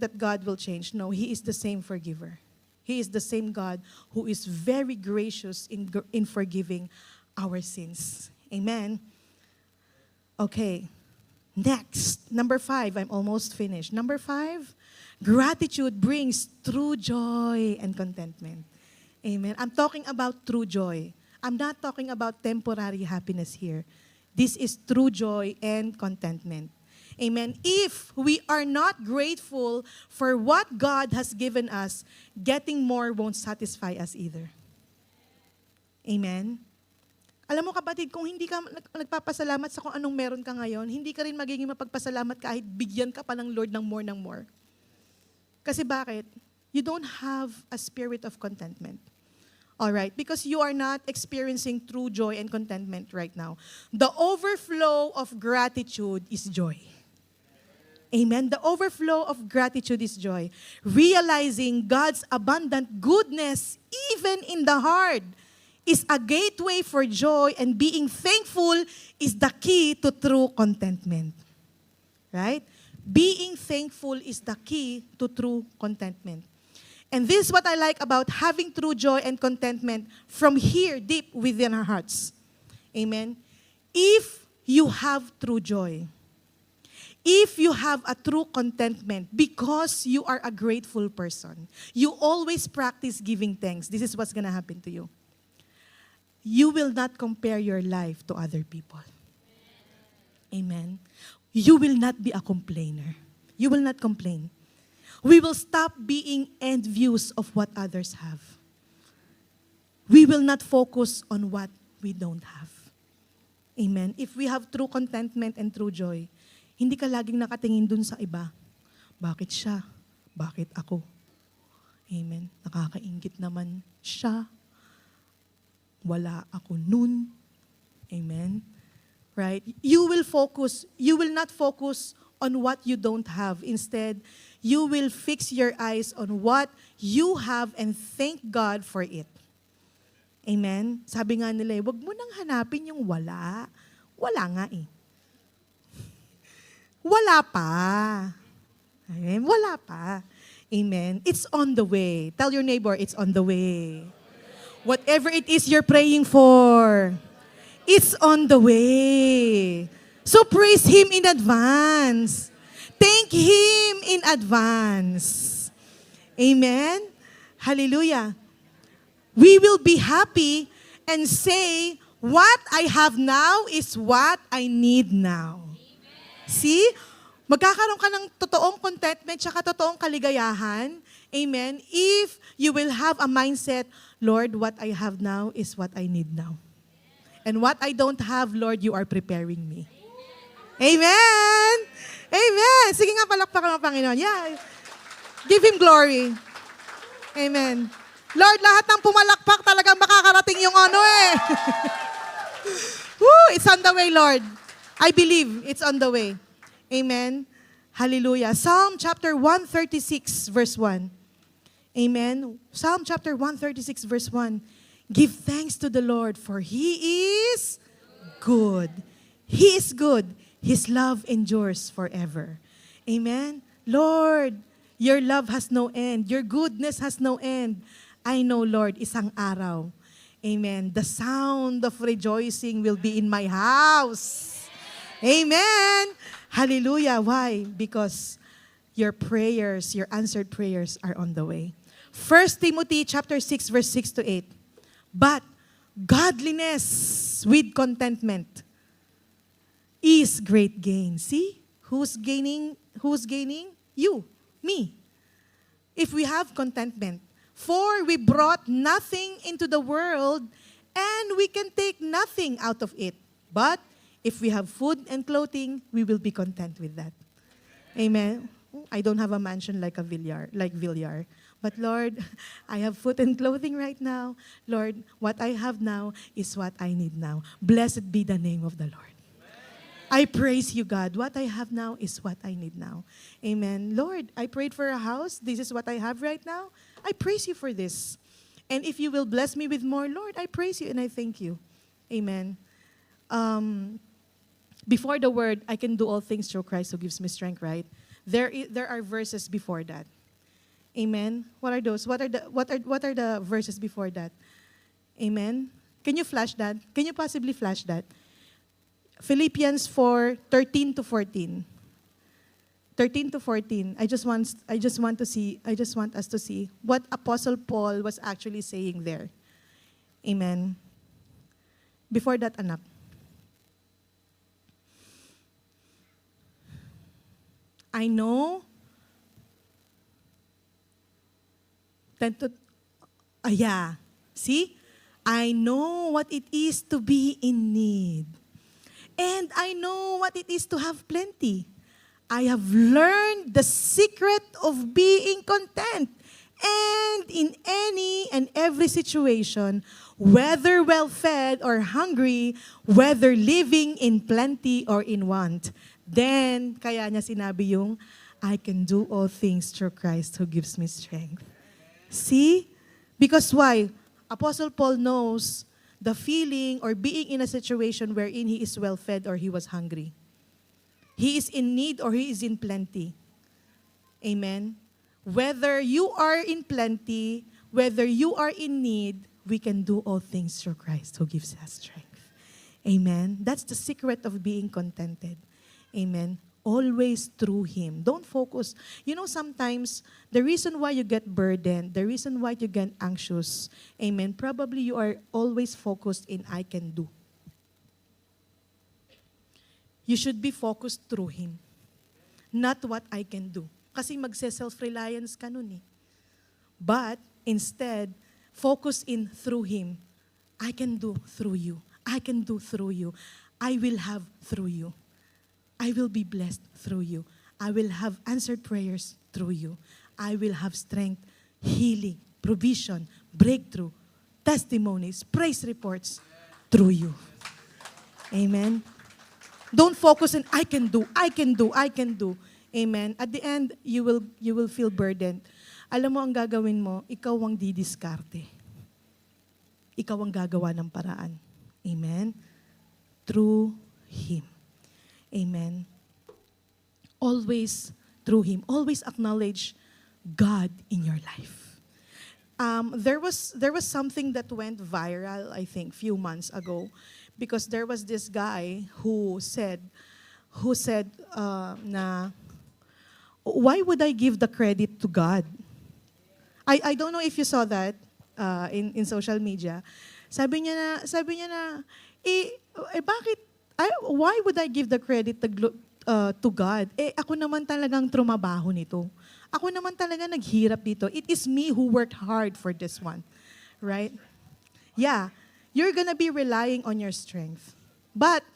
that God will change. No, He is the same forgiver. He is the same God who is very gracious in forgiving our sins. Amen. Okay. Next, number 5. I'm almost finished. Number 5, gratitude brings true joy and contentment. Amen. I'm talking about true joy. I'm not talking about temporary happiness here. This is true joy and contentment. Amen. If we are not grateful for what God has given us, getting more won't satisfy us either. Amen. Alam mo kapatid, kung hindi ka nagpapasalamat sa kung anong meron ka ngayon, hindi ka rin magiging mapagpasalamat kahit bigyan ka pa ng Lord ng more. Kasi bakit? You don't have a spirit of contentment. Alright? Because you are not experiencing true joy and contentment right now. The overflow of gratitude is joy. Amen. The overflow of gratitude is joy. Realizing God's abundant goodness, even in the hard, is a gateway for joy, and being thankful is the key to true contentment. Right? Being thankful is the key to true contentment. And this is what I like about having true joy and contentment from here, deep within our hearts. Amen. If you have true joy, if you have a true contentment because you are a grateful person, you always practice giving thanks, this is what's going to happen to you. You will not compare your life to other people. Amen. You will not be a complainer. You will not complain. We will stop being envious of what others have. We will not focus on what we don't have. Amen. If we have true contentment and true joy, hindi ka laging nakatingin dun sa iba. Bakit siya? Bakit ako? Amen. Nakakaingit naman siya. Wala ako nun. Amen. Right? You will not focus on what you don't have. Instead, you will fix your eyes on what you have and thank God for it. Amen? Sabi nga nila, wag mo nang hanapin yung wala. Wala nga eh. Wala pa. Amen? Wala pa. Amen? It's on the way. Tell your neighbor, it's on the way. Whatever it is you're praying for, it's on the way. So praise Him in advance. Thank Him in advance. Amen? Hallelujah. We will be happy and say, what I have now is what I need now. See? Magkakaroon ka ng totoong contentment tsaka totoong kaligayahan. Amen? If you will have a mindset, Lord, what I have now is what I need now. And what I don't have, Lord, you are preparing me. Amen! Amen! Sige nga, palakpakan ng Panginoon. Yeah. Give Him glory. Amen. Lord, lahat ng pumalakpak talagang makakarating yung ano eh. Woo! It's on the way, Lord. I believe it's on the way. Amen. Hallelujah. Psalm chapter 136, verse 1. Amen. Psalm chapter 136, verse 1. Give thanks to the Lord, for He is good. He is good. His love endures forever. Amen. Lord, your love has no end. Your goodness has no end. I know, Lord, isang araw. Amen. The sound of rejoicing will be in my house. Amen. Hallelujah. Why? Because your prayers, your answered prayers are on the way. 1 Timothy chapter 6, verse 6 to 8. But godliness with contentment is great gain. See? Who's gaining? Who's gaining? You. Me. If we have contentment. For we brought nothing into the world, and we can take nothing out of it. But if we have food and clothing, we will be content with that. Amen. I don't have a mansion like Villar. But Lord, I have food and clothing right now. Lord, what I have now is what I need now. Blessed be the name of the Lord. I praise you, God. What I have now is what I need now. Amen. Lord, I prayed for a house. This is what I have right now. I praise you for this. And if you will bless me with more, Lord, I praise you and I thank you. Amen. Before the word, I can do all things through Christ who gives me strength, right? There are verses before that. Amen. What are those? What are the verses before that? Amen. Can you flash that? Can you possibly flash that? Philippians 4:13 to 14. 13 to 14. I just want us to see what Apostle Paul was actually saying there. Amen. Before that, anak. I know. Yeah. See? I know what it is to be in need. And I know what it is to have plenty. I have learned the secret of being content. And in any and every situation, whether well-fed or hungry, whether living in plenty or in want, then, kaya niya sinabi yung, I can do all things through Christ who gives me strength. See? Because why? Apostle Paul knows the feeling or being in a situation wherein he is well-fed or he was hungry. He is in need or he is in plenty. Amen? Whether you are in plenty, whether you are in need, we can do all things through Christ who gives us strength. Amen? That's the secret of being contented. Amen? Always through Him. Don't focus. You know, sometimes, the reason why you get burdened, the reason why you get anxious, amen, probably you are always focused in I can do. You should be focused through Him. Not what I can do. Kasi magse-self-reliance ka nun eh. But, instead, focus in through Him. I can do through you. I can do through you. I will have through you. I will be blessed through you. I will have answered prayers through you. I will have strength, healing, provision, breakthrough, testimonies, praise reports through you. Amen. Don't focus on I can do, I can do, I can do. Amen. At the end, you will feel burdened. Alam mo ang gagawin mo, ikaw ang didiskarte. Ikaw ang gagawa ng paraan. Amen. Through Him. Amen. Always through Him. Always acknowledge God in your life. There was something that went viral, I think, few months ago, because there was this guy who said, na, why would I give the credit to God? I don't know if you saw that in social media. Sabi niya na, bakit, why would I give the credit to God? Ako naman talagang trumabaho nito. Ako naman talaga naghirap dito. It is me who worked hard for this one. Right? Yeah, you're gonna be relying on your strength. But,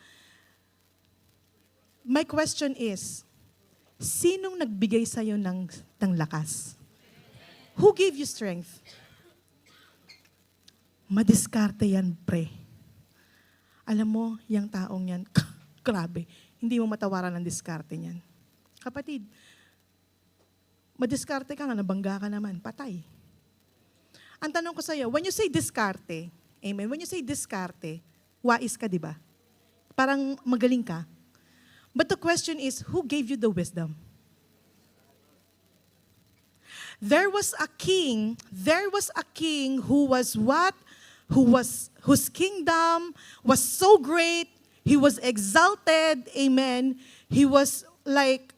my question is, sinong nagbigay sa'yo ng lakas? Who gave you strength? Madiskarte yan, pre. Alam mo, yung taong yan, grabe, hindi mo matawaran ng diskarte niyan. Kapatid, madiskarte ka nga, nabangga ka naman, patay. Ang tanong ko sa'yo, when you say diskarte, amen, when you say diskarte, wais ka, di ba? Parang magaling ka. But the question is, who gave you the wisdom? There was a king who was what? Whose kingdom was so great, he was exalted, amen. He was like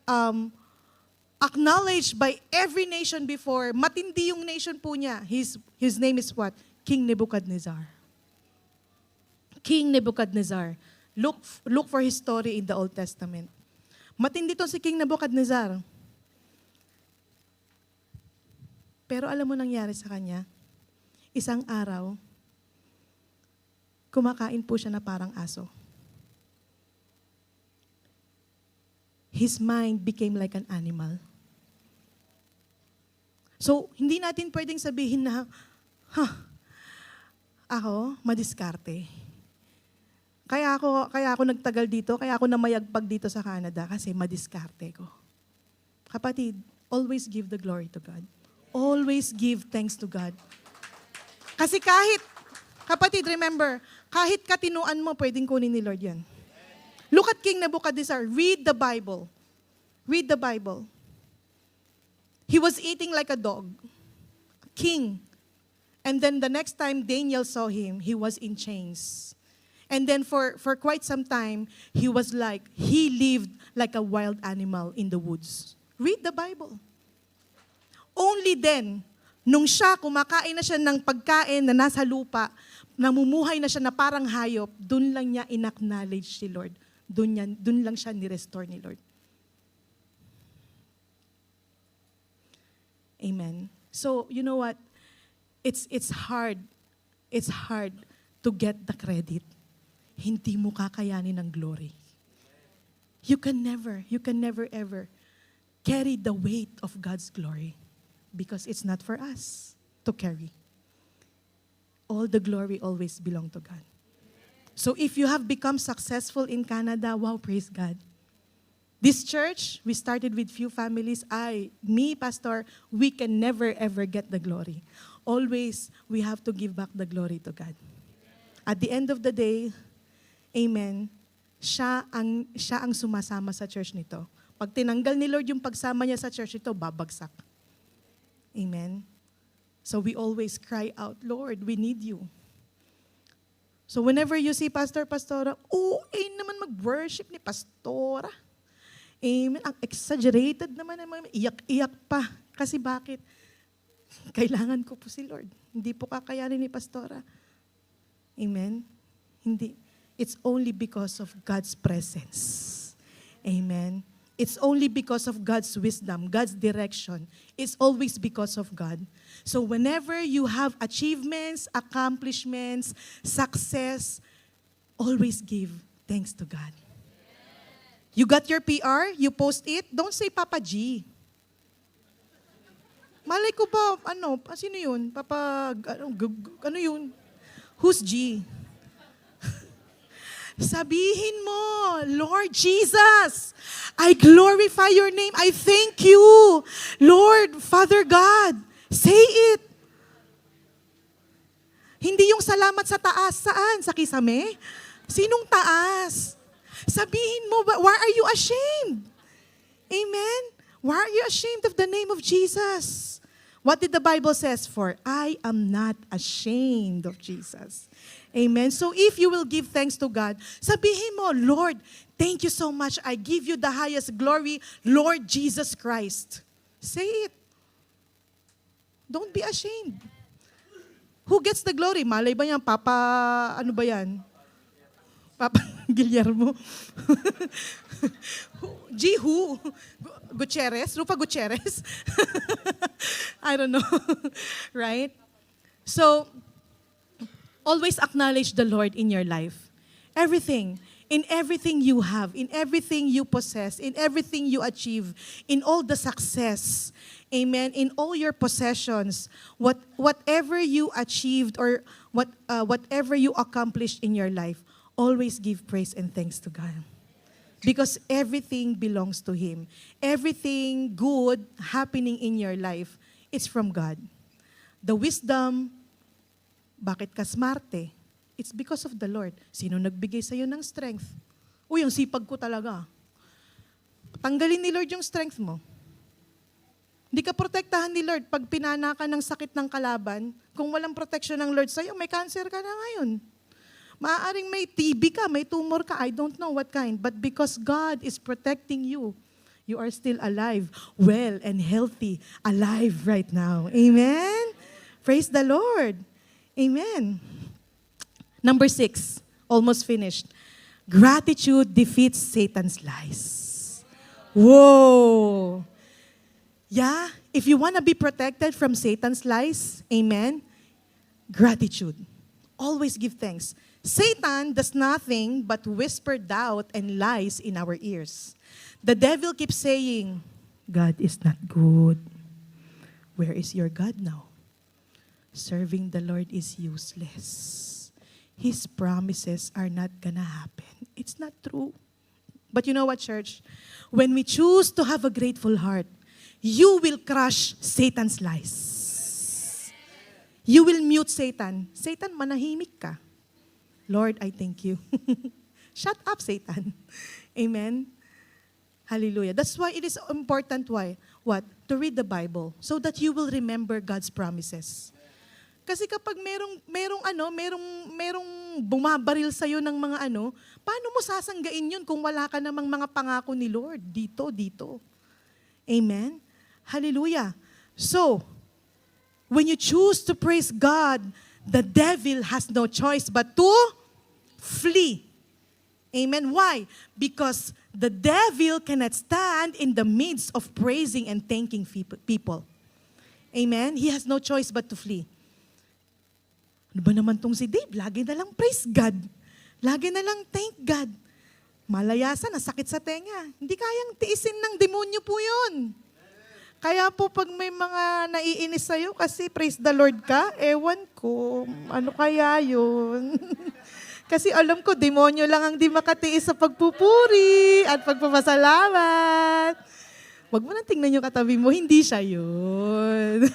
acknowledged by every nation before. Matindi yung nation po niya. His name is what? King Nebuchadnezzar. King Nebuchadnezzar. Look for his story in the Old Testament. Matindi to si King Nebuchadnezzar. Pero alam mo nangyari sa kanya? Isang araw, kumakain po siya na parang aso. His mind became like an animal. So, hindi natin pwedeng sabihin na, ako, madiskarte. Kaya ako nagtagal dito, kaya ako namayagpag dito sa Canada kasi madiskarte ko. Kapatid, always give the glory to God. Always give thanks to God. Kasi kapatid, remember, kahit katinuan mo, pwedeng kunin ni Lord yan. Look at King Nebuchadnezzar. Read the Bible. Read the Bible. He was eating like a dog. King. And then the next time Daniel saw him, he was in chains. And then for quite some time, he lived like a wild animal in the woods. Read the Bible. Only then, nung siya, kumakain na siya ng pagkain na nasa lupa, namumuhay na siya na parang hayop, dun lang niya in-acknowledge si Lord. Dun lang siya ni-restore ni Lord. Amen. So, you know what? It's hard. It's hard to get the credit. Hindi mo kakayanin ng glory. You can never ever carry the weight of God's glory because it's not for us to carry. All the glory always belong to God. So if you have become successful in Canada, wow, praise God. This church, we started with few families. Pastor, we can never ever get the glory. Always, we have to give back the glory to God. At the end of the day, amen, siya ang sumasama sa church nito. Pag tinanggal ni Lord yung pagsama niya sa church ito, babagsak. Amen. So we always cry out, Lord, we need you. So whenever you see Pastora, naman mag-worship ni Pastora. Amen. Ang exaggerated naman, iyak-iyak pa. Kasi bakit? Kailangan ko po si Lord. Hindi po kakayanin ni Pastora. Amen? Hindi. It's only because of God's presence. Amen? It's only because of God's wisdom, God's direction. It's always because of God. So whenever you have achievements, accomplishments, success, always give thanks to God. You got your PR, you post it, don't say Papa G. Malay ko ba, sino yun? Ano yun? Who's G? Sabihin mo, Lord Jesus, I glorify your name. I thank you. Lord, Father God, say it. Hindi yung salamat sa taas. Saan? Sa kisame? Sinong taas? Sabihin mo, why are you ashamed? Amen? Why are you ashamed of the name of Jesus? What did the Bible says? For I am not ashamed of Jesus. Amen. So if you will give thanks to God, sabihin mo, Lord, thank you so much. I give you the highest glory, Lord Jesus Christ. Say it. Don't be ashamed. Who gets the glory? Malay ba yan? Papa, ano ba yan? Papa Guillermo? Who? Gutierrez? Rupa Gutierrez? I don't know. Right? So, always acknowledge the Lord in your life. Everything. In everything you have, in everything you possess, in everything you achieve, in all the success, amen, in all your possessions, whatever you achieved or whatever you accomplished in your life, always give praise and thanks to God. Because everything belongs to Him. Everything good happening in your life, it's from God. The wisdom, bakit ka smarte? It's because of the Lord. Sino nagbigay sa'yo ng strength? Uy, ang sipag ko talaga. Tanggalin ni Lord yung strength mo. Hindi ka protektahan ni Lord pag pinana ka ng sakit ng kalaban. Kung walang protection ng Lord sa'yo, may cancer ka na ngayon. Maaaring may TB ka, may tumor ka, I don't know what kind. But because God is protecting you, you are still alive, well and healthy, alive right now. Amen? Praise the Lord. Amen. Number 6, almost finished. Gratitude defeats Satan's lies. Whoa! Yeah, if you want to be protected from Satan's lies, amen, gratitude. Always give thanks. Satan does nothing but whisper doubt and lies in our ears. The devil keeps saying, God is not good. Where is your God now? Serving the Lord is useless. His promises are not gonna happen. It's not true. But you know what, church? When we choose to have a grateful heart, you will crush Satan's lies. You will mute Satan. Satan, manahimik ka. Lord, I thank you. Shut up, Satan. Amen? Hallelujah. That's why it is important, why? What? To read the Bible so that you will remember God's promises. Kasi kapag merong bumabaril sa iyo ng mga paano mo sasanggain yun kung wala ka namang mga pangako ni Lord dito? Amen? Hallelujah. So, when you choose to praise God, the devil has no choice but to flee. Amen? Why? Because the devil cannot stand in the midst of praising and thanking people. Amen? He has no choice but to flee. Ano ba naman tong si Dave? Lagi na lang praise God. Lagi na lang thank God. Malayasan, nasakit sa tenga. Hindi kayang tiisin ng demonyo po yun. Kaya po pag may mga naiinis sa'yo kasi praise the Lord ka, ewan ko, ano kaya yun? Kasi alam ko, demonyo lang ang di makatiis sa pagpupuri at pagpapasalamat. Huwag mo nang tingnan yung katabi mo, hindi siya yun.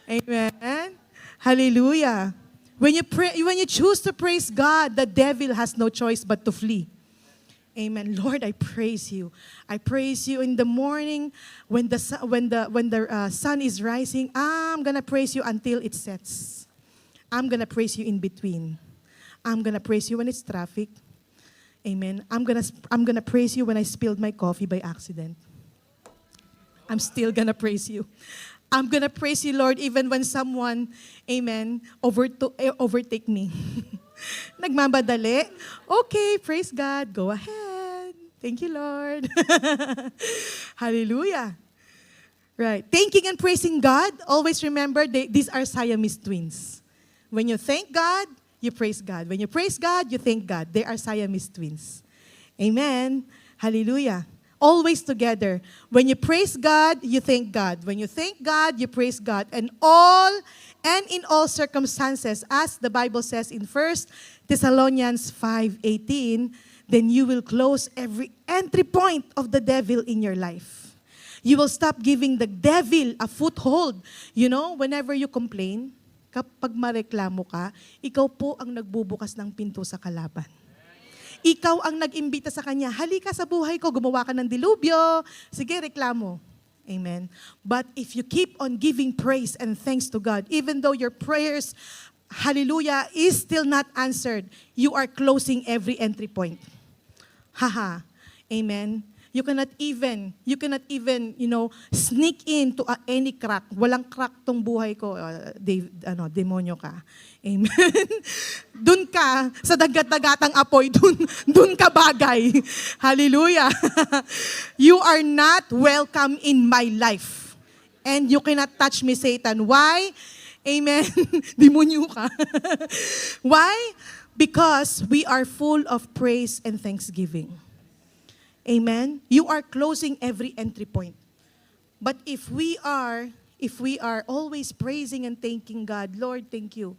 Amen? Hallelujah. When you choose to praise God, the devil has no choice but to flee. Amen. Lord, I praise you. I praise you in the morning when the sun is rising. I'm gonna praise you until it sets. I'm gonna praise you in between. I'm gonna praise you when it's traffic. Amen. I'm gonna praise you when I spilled my coffee by accident. I'm still gonna praise you. I'm gonna praise you, Lord, even when someone, amen, overtake me. Nagmamadali. Okay, praise God. Go ahead. Thank you, Lord. Hallelujah. Right. Thanking and praising God, always remember, these are Siamese twins. When you thank God, you praise God. When you praise God, you thank God. They are Siamese twins. Amen. Hallelujah. Always together. When you praise God, you thank God. When you thank God, you praise God. And in all circumstances, as the Bible says in 1 Thessalonians 5:18, then you will close every entry point of the devil in your life. You will stop giving the devil a foothold. You know, whenever you complain, kapag mareklamo ka, ikaw po ang nagbubukas ng pinto sa kalaban. Ikaw ang nag-imbita sa kanya, halika sa buhay ko, gumawa ka ng dilubyo, sige, reklamo. Amen. But if you keep on giving praise and thanks to God, even though your prayers, hallelujah, is still not answered, you are closing every entry point. Haha. Amen. You cannot even, sneak into any crack. Walang crack tong buhay ko. Demonyo ka. Amen. Dun ka, sa dagat-dagatang apoy, dun ka bagay. Hallelujah. You are not welcome in my life. And you cannot touch me, Satan. Why? Amen. Demonyo ka. Why? Because we are full of praise and thanksgiving. Amen? You are closing every entry point. But if we are always praising and thanking God, Lord, thank you.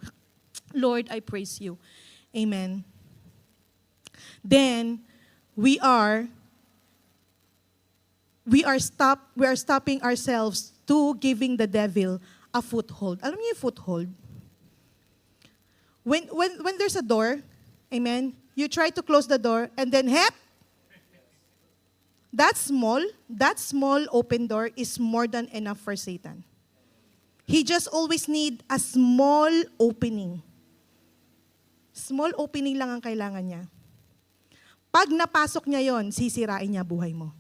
Lord, I praise you. Amen. Then we are stopping ourselves to giving the devil a foothold. Alam niyo yung foothold? When there's a door, amen, you try to close the door and then that small open door is more than enough for Satan. He just always need a small opening. Small opening lang ang kailangan niya. Pag napasok niya yon, sisirain niya buhay mo.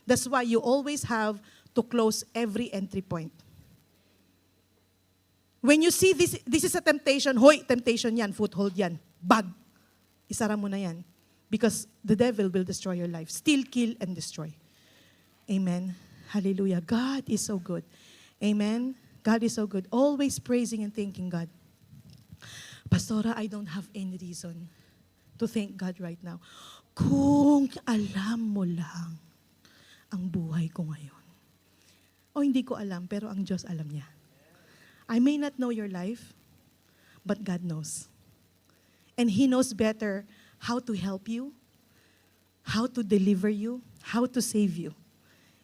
That's why you always have to close every entry point. When you see this is a temptation, hoy, temptation yan, foothold yan, bag. Isara mo na yan. Because the devil will destroy your life. Steal, kill, and destroy. Amen. Hallelujah. God is so good. Amen. God is so good. Always praising and thanking God. Pastora, I don't have any reason to thank God right now. Kung alam mo lang ang buhay ko ngayon. O hindi ko alam, pero ang Diyos alam niya. I may not know your life, but God knows. And He knows better how to help you, how to deliver you, how to save you.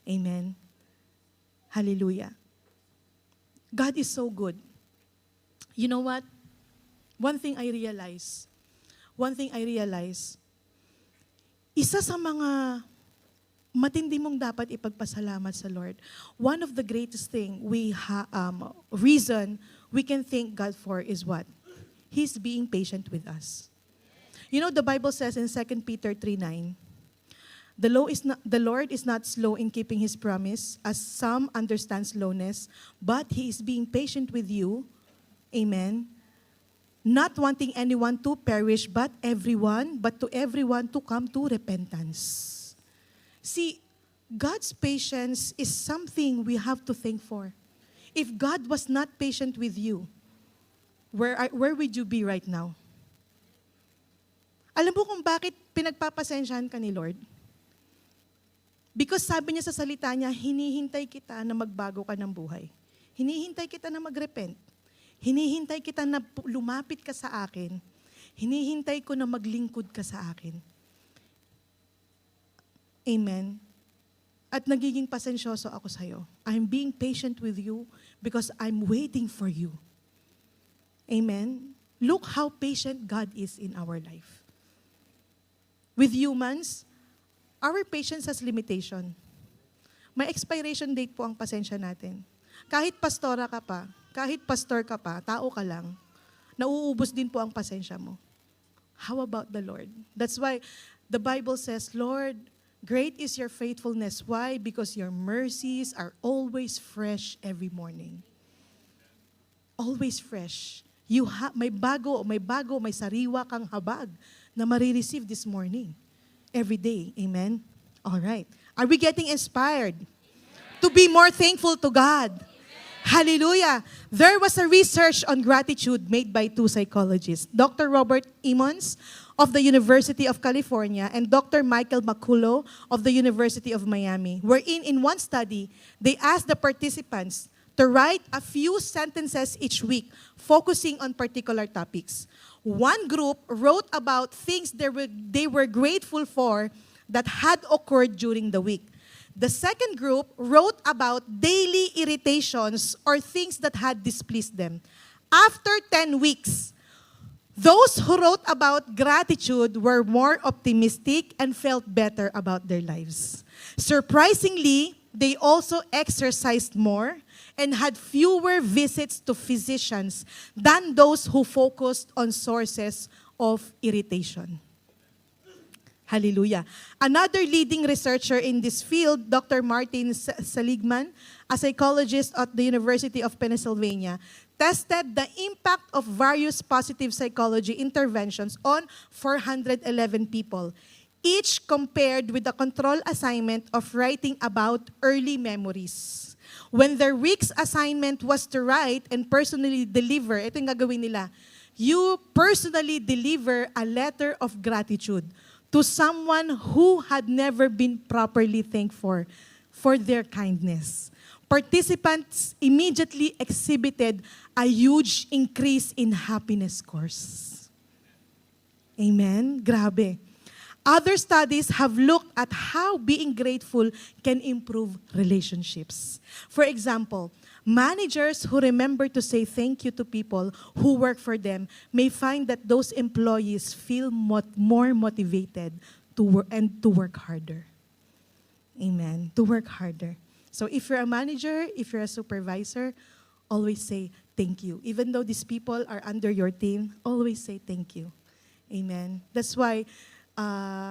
Amen. Hallelujah. God is so good. You know what? One thing I realize, isa sa mga matindi mong dapat ipagpasalamat sa Lord, one of the greatest reason we can thank God for is what? He's being patient with us. You know, the Bible says in 2 Peter 3:9, the Lord is not slow in keeping His promise, as some understand slowness, but He is being patient with you. Amen. Not wanting anyone to perish, but to everyone to come to repentance. See, God's patience is something we have to thank for. If God was not patient with you, where would you be right now? Alam mo kung bakit pinagpapasensyahan ka ni Lord? Because sabi niya sa salita niya, hinihintay kita na magbago ka ng buhay. Hinihintay kita na magrepent. Hinihintay kita na lumapit ka sa akin. Hinihintay ko na maglingkod ka sa akin. Amen. At nagiging pasensyoso ako sa'yo. I'm being patient with you because I'm waiting for you. Amen. Look how patient God is in our life. With humans, our patience has limitation. May expiration date po ang pasensya natin. Kahit pastora ka pa, kahit pastor ka pa, tao ka lang, nauubos din po ang pasensya mo. How about the Lord? That's why the Bible says, Lord, great is your faithfulness. Why? Because your mercies are always fresh every morning. Always fresh. May bago, may sariwa kang habag na marireceive this morning. Every day. Amen? All right. Are we getting inspired to be more thankful to God? Hallelujah. There was a research on gratitude made by two psychologists, Dr. Robert Emmons of the University of California and Dr. Michael McCullough of the University of Miami, wherein in one study, they asked the participants to write a few sentences each week focusing on particular topics. One group wrote about things they were grateful for that had occurred during the week. The second group wrote about daily irritations or things that had displeased them. After 10 weeks, those who wrote about gratitude were more optimistic and felt better about their lives. Surprisingly, they also exercised more and had fewer visits to physicians than those who focused on sources of irritation. Hallelujah. Another leading researcher in this field, Dr. Martin Seligman, a psychologist at the University of Pennsylvania, tested the impact of various positive psychology interventions on 411 people, each compared with the control assignment of writing about early memories. When their week's assignment was to write and personally deliver, ito yung gagawin nila, you personally deliver a letter of gratitude to someone who had never been properly thanked for their kindness. Participants immediately exhibited a huge increase in happiness scores. Amen? Grabe. Other studies have looked at how being grateful can improve relationships. For example, managers who remember to say thank you to people who work for them may find that those employees feel more motivated to work and to work harder. Amen. To work harder. So if you're a manager, if you're a supervisor, always say thank you. Even though these people are under your team, always say thank you. Amen. That's why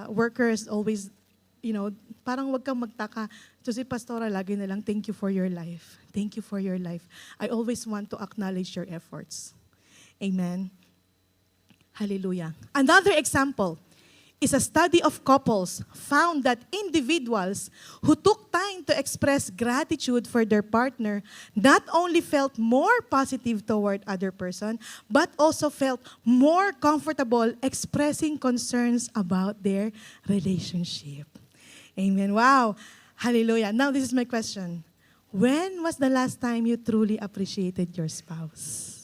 workers always, parang wag kang magtaka. So si Pastora, lagi na lang, thank you for your life. Thank you for your life. I always want to acknowledge your efforts. Amen. Hallelujah. Another example is a study of couples found that individuals who took time to express gratitude for their partner not only felt more positive toward other person, but also felt more comfortable expressing concerns about their relationship. Amen. Wow. Hallelujah. Now this is my question. When was the last time you truly appreciated your spouse?